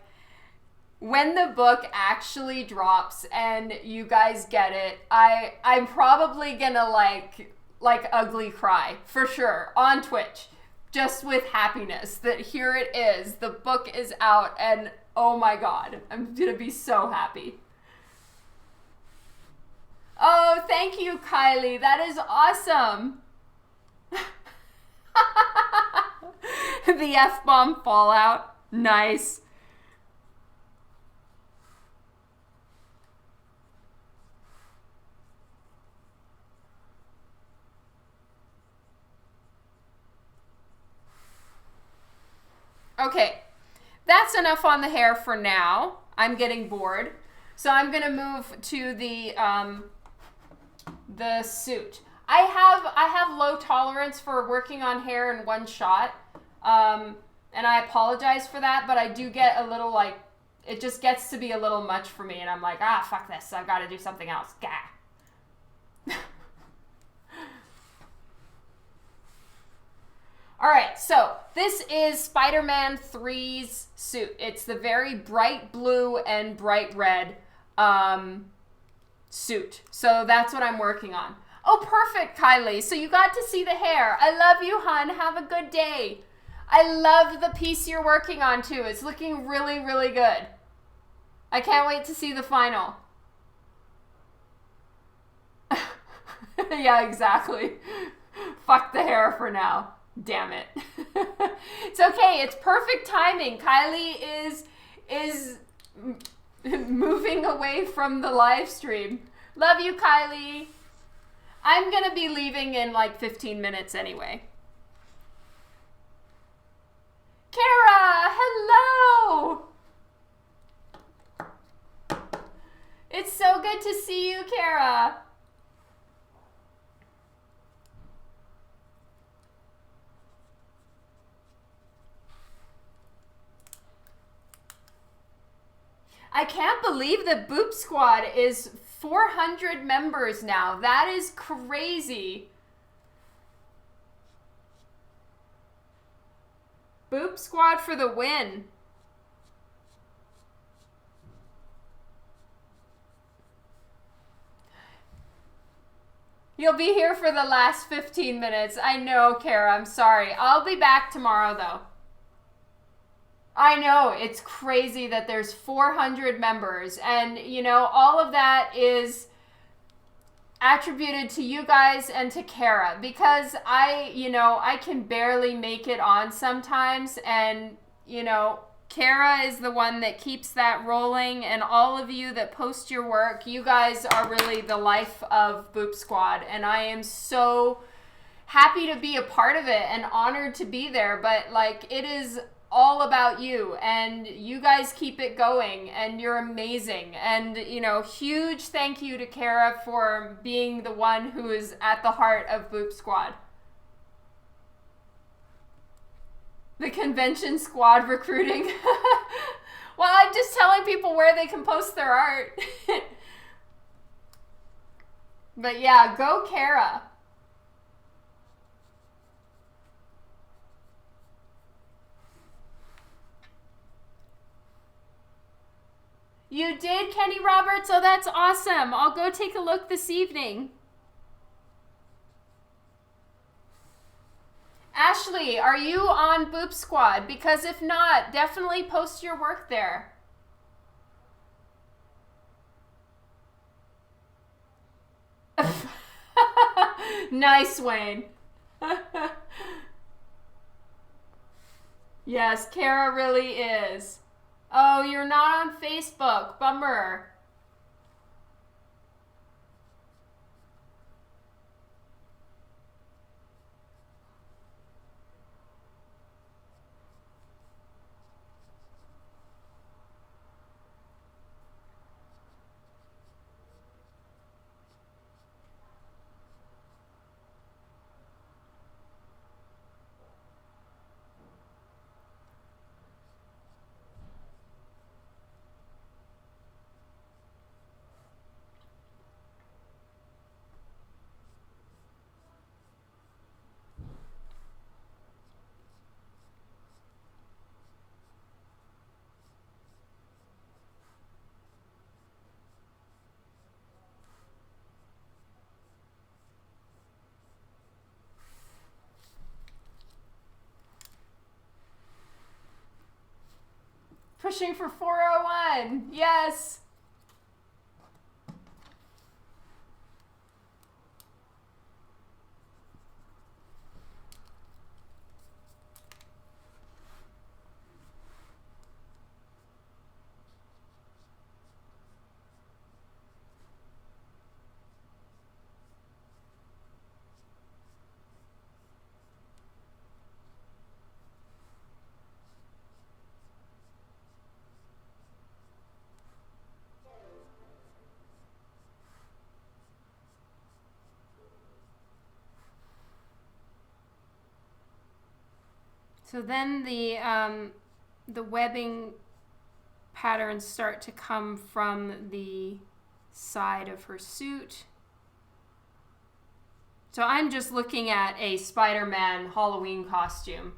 Speaker 1: when the book actually drops and you guys get it, I'm probably gonna like ugly cry for sure on Twitch, just with happiness that here it is. The book is out, and oh my god, I'm gonna be so happy. Oh, thank you, Kylie. That is awesome. The F-bomb fallout. Nice. Okay, that's enough on the hair for now. I'm getting bored. So I'm going to move to the suit. I have low tolerance for working on hair in one shot. And I apologize for that, but I do get a little like, it just gets to be a little much for me, and I'm like, fuck this. I've got to do something else. Gah. All right, so this is Spider-Man 3's suit. It's the very bright blue and bright red suit. So that's what I'm working on. Oh, perfect, Kylie. So you got to see the hair. I love you, hun. Have a good day. I love the piece you're working on, too. It's looking really, really good. I can't wait to see the final. Yeah, exactly. Fuck the hair for now. Damn it. It's okay. It's perfect timing. Kylie is moving away from the live stream. Love you, Kylie. I'm going to be leaving in like 15 minutes anyway. Kara, hello. It's so good to see you, Kara. I can't believe that Boop Squad is 400 members now. That is crazy. Boop Squad for the win. You'll be here for the last 15 minutes. I know, Kara. I'm sorry. I'll be back tomorrow, though. I know, it's crazy that there's 400 members, and you know, all of that is attributed to you guys and to Kara, because I can barely make it on sometimes, and you know, Kara is the one that keeps that rolling, and all of you that post your work, you guys are really the life of Boop Squad, and I am so happy to be a part of it and honored to be there, but like, it is all about you, and you guys keep it going, and you're amazing. And you know, huge thank you to Kara for being the one who is at the heart of Boop Squad. The convention squad recruiting. Well, I'm just telling people where they can post their art. But yeah, go Kara. You did, Kenny Roberts? Oh, that's awesome. I'll go take a look this evening. Ashley, are you on Boop Squad? Because if not, definitely post your work there. Nice, Wayne. Yes, Kara really is. Oh, you're not on Facebook. Bummer. Pushing for 401. Yes. So then the webbing patterns start to come from the side of her suit. So I'm just looking at a Spider-Man Halloween costume.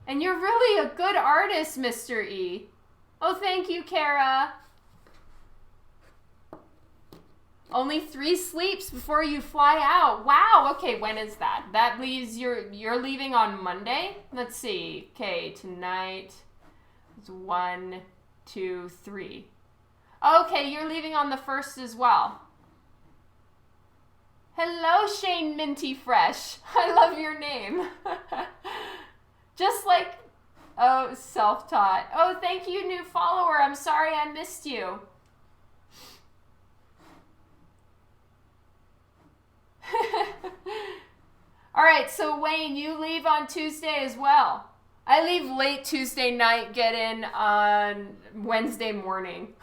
Speaker 1: And you're really a good artist, Mr. E. Oh, thank you, Kara. Only 3 sleeps before you fly out. Wow. Okay, when is that? That leaves you're leaving on Monday? Let's see. Okay, tonight is 1, 2, 3. Okay, you're leaving on the 1st as well. Hello, Shane Minty Fresh. I love your name. Just like, oh, self-taught. Oh, thank you, new follower. I'm sorry I missed you. All right, so Wayne, you leave on Tuesday as well. I leave late Tuesday night, get in on Wednesday morning.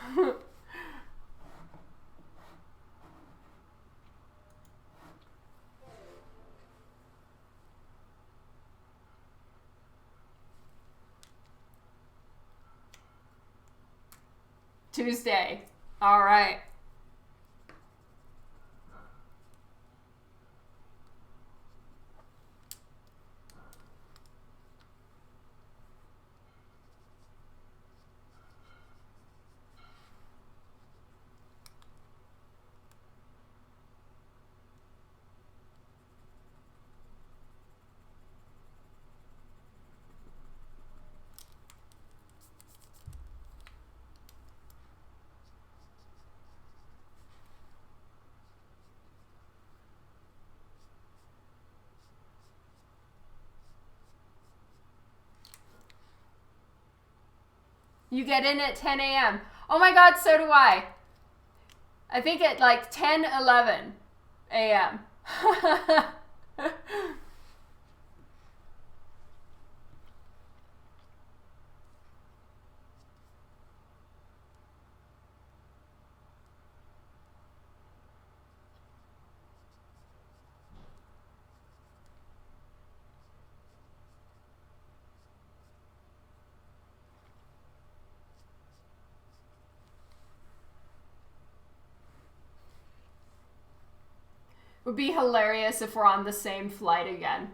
Speaker 1: Tuesday. All right. You get in at 10 a.m. Oh my God, so do I. I think at like 10, 11 a.m. Would be hilarious if we're on the same flight again.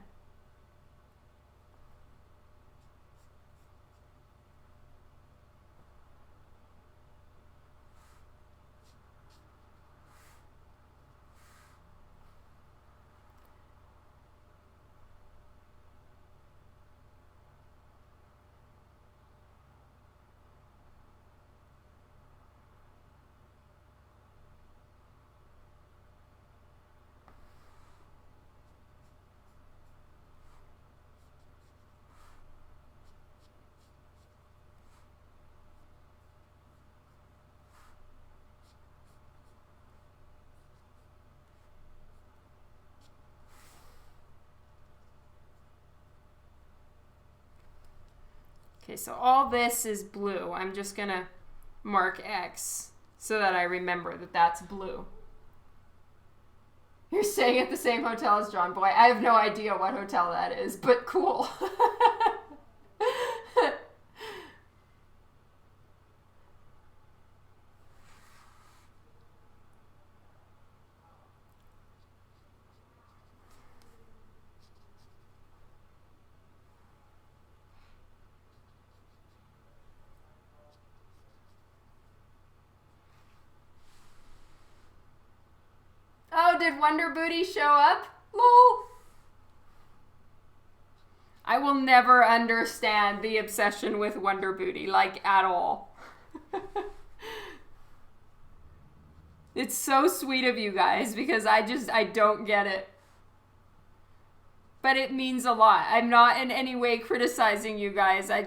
Speaker 1: Okay, so all this is blue. I'm just going to mark X so that I remember that that's blue. You're staying at the same hotel as John Boy. I have no idea what hotel that is, but cool. Oh, did Wonder Booty show up? Lol. I will never understand the obsession with Wonder Booty, like, at all. It's so sweet of you guys because I don't get it. But it means a lot. I'm not in any way criticizing you guys. I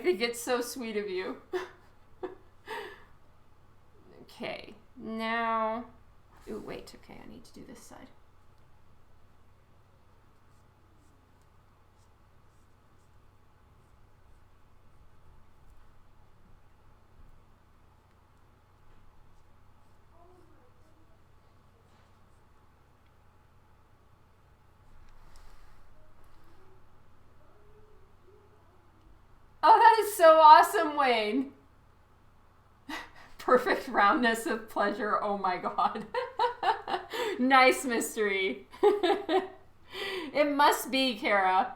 Speaker 1: think it's so sweet of you. Okay, now... Ooh, wait, okay, I need to do this side. Oh, that is so awesome, Wayne. Perfect roundness of pleasure. Oh my god. Nice mystery. It must be, Kara.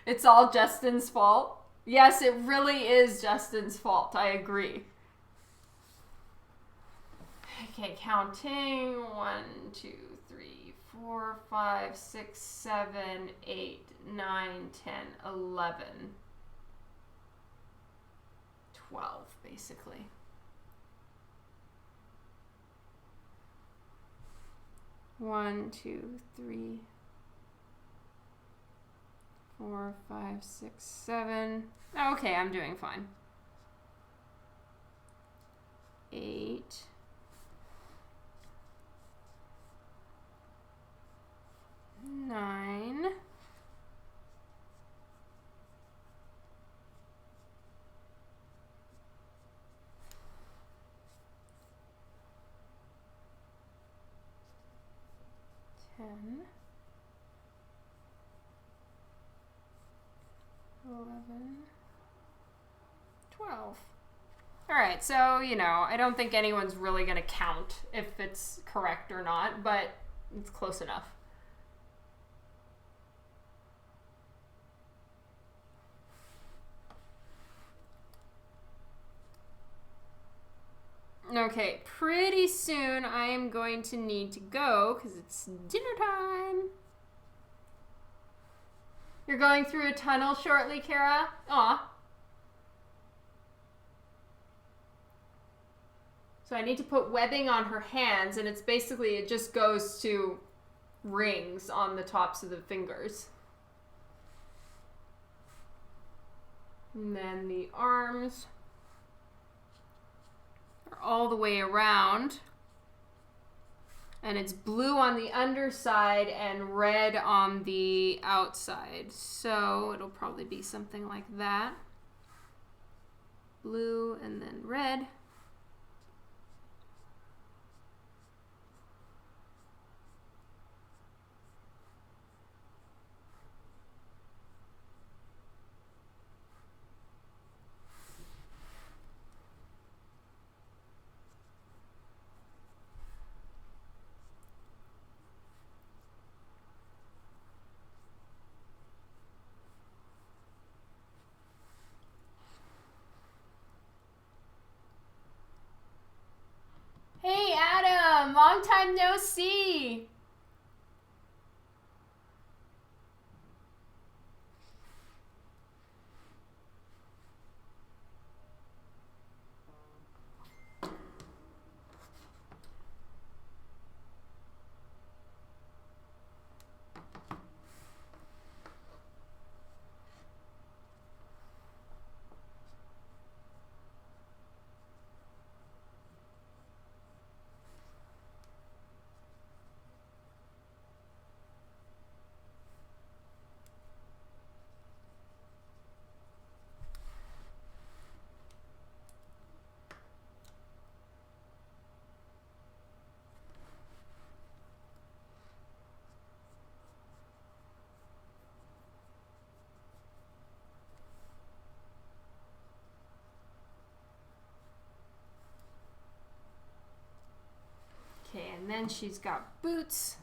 Speaker 1: It's all Justin's fault. Yes, it really is Justin's fault. I agree. Okay, counting. 1, 2, 3, 4, 5, 6, 7, 8, 9, 10, 11. 12, basically. One, 2, 3, 4, 5, 6, 7. Okay, I'm doing fine. 8. 9. 10, 11, 12. All right, so, you know, I don't think anyone's really going to count if it's correct or not, but it's close enough. Okay, pretty soon I am going to need to go because it's dinner time. You're going through a tunnel shortly, Kara? Aw. So I need to put webbing on her hands, and it's basically, it just goes to rings on the tops of the fingers. And then the arms are all the way around. And it's blue on the underside and red on the outside. So it'll probably be something like that. Blue and then red. Hey, Adam! Long time no see! then she's got boots.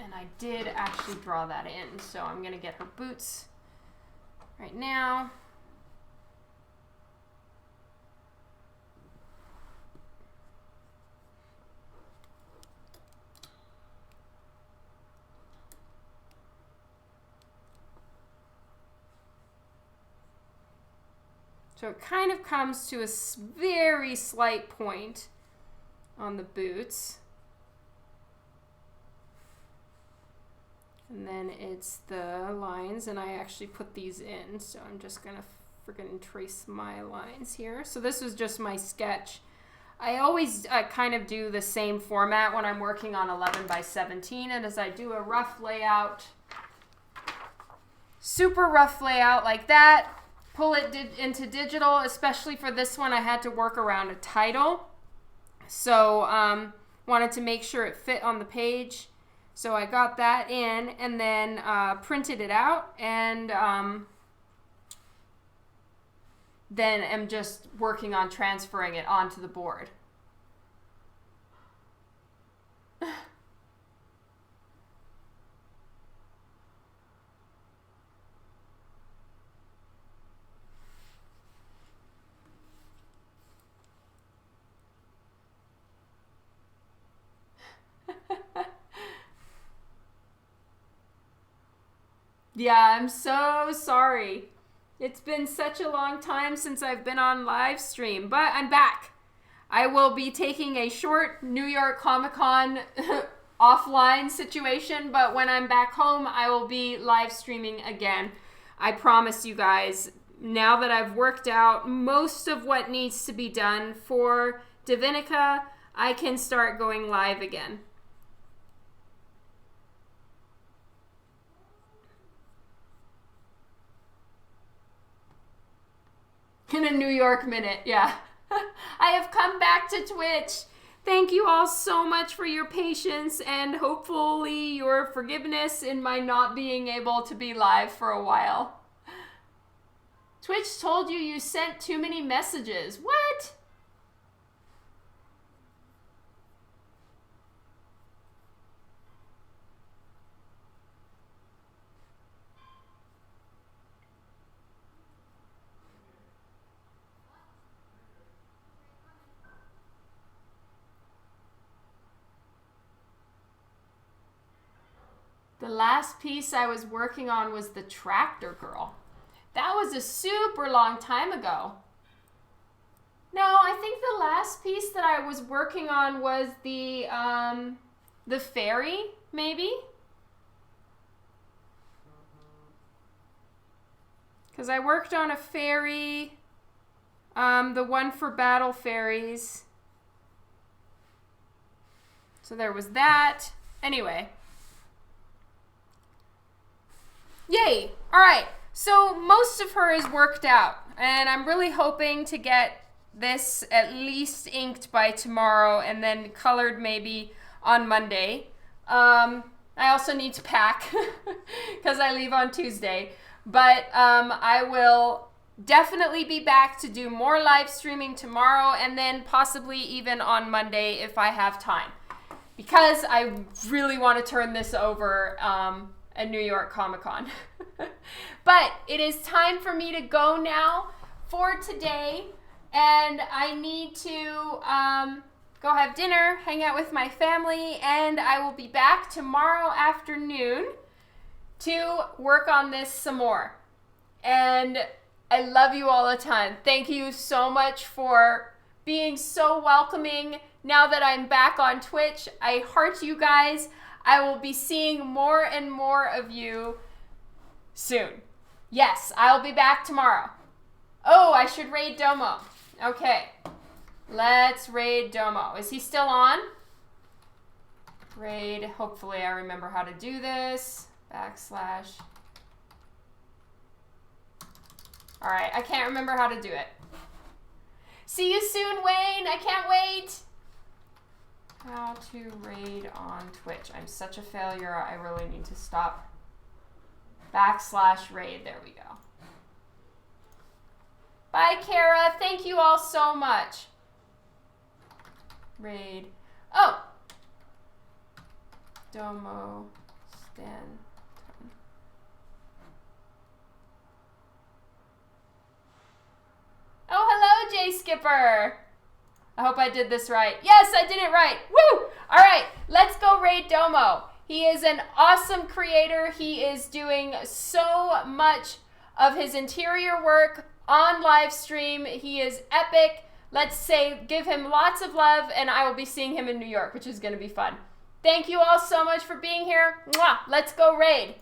Speaker 1: And I did actually draw that in, so I'm going to get her boots right now. So it kind of comes to a very slight point on the boots. And then it's the lines, and I actually put these in, so I'm just gonna friggin' trace my lines here. So this was just my sketch. I always kind of do the same format when I'm working on 11 by 17, and as I do a rough layout, super rough layout like that, pull it into digital. Especially for this one, I had to work around a title, so wanted to make sure it fit on the page. So I got that in and then printed it out, and then am just working on transferring it onto the board. Yeah, I'm so sorry. It's been such a long time since I've been on live stream, but I'm back. I will be taking a short New York Comic Con offline situation, but when I'm back home, I will be live streaming again. I promise you guys, now that I've worked out most of what needs to be done for Divinica, I can start going live again. In a New York minute, yeah. I have come back to Twitch. Thank you all so much for your patience and hopefully your forgiveness in my not being able to be live for a while. Twitch told you sent too many messages. What? The last piece I was working on was the Tractor Girl. That was a super long time ago. No, I think the last piece that I was working on was the fairy, maybe? Because I worked on a fairy, the one for battle fairies. So there was that. Anyway. Yay! All right, so most of her is worked out, and I'm really hoping to get this at least inked by tomorrow and then colored maybe on Monday. I also need to pack because I leave on Tuesday, but I will definitely be back to do more live streaming tomorrow and then possibly even on Monday if I have time, because I really want to turn this over at New York Comic Con. But it is time for me to go now for today, and I need to go have dinner, hang out with my family, and I will be back tomorrow afternoon to work on this some more. And I love you all a ton. Thank you so much for being so welcoming now that I'm back on Twitch. I heart you guys. I will be seeing more and more of you soon. Yes, I'll be back tomorrow. Oh, I should raid Domo. Okay, let's raid Domo. Is he still on? Raid, hopefully I remember how to do this. / All right, I can't remember how to do it. See you soon, Wayne. I can't wait. How to raid on Twitch. I'm such a failure. I really need to stop. / raid. There we go. Bye, Kara. Thank you all so much. Raid. Oh, Domo Stanton. Oh, hello, Jay Skipper. I hope I did this right. Yes, I did it right. Woo! All right, let's go raid Domo. He is an awesome creator. He is doing so much of his interior work on live stream. He is epic. Let's say give him lots of love, and I will be seeing him in New York, which is going to be fun. Thank you all so much for being here. Mwah! Let's go raid.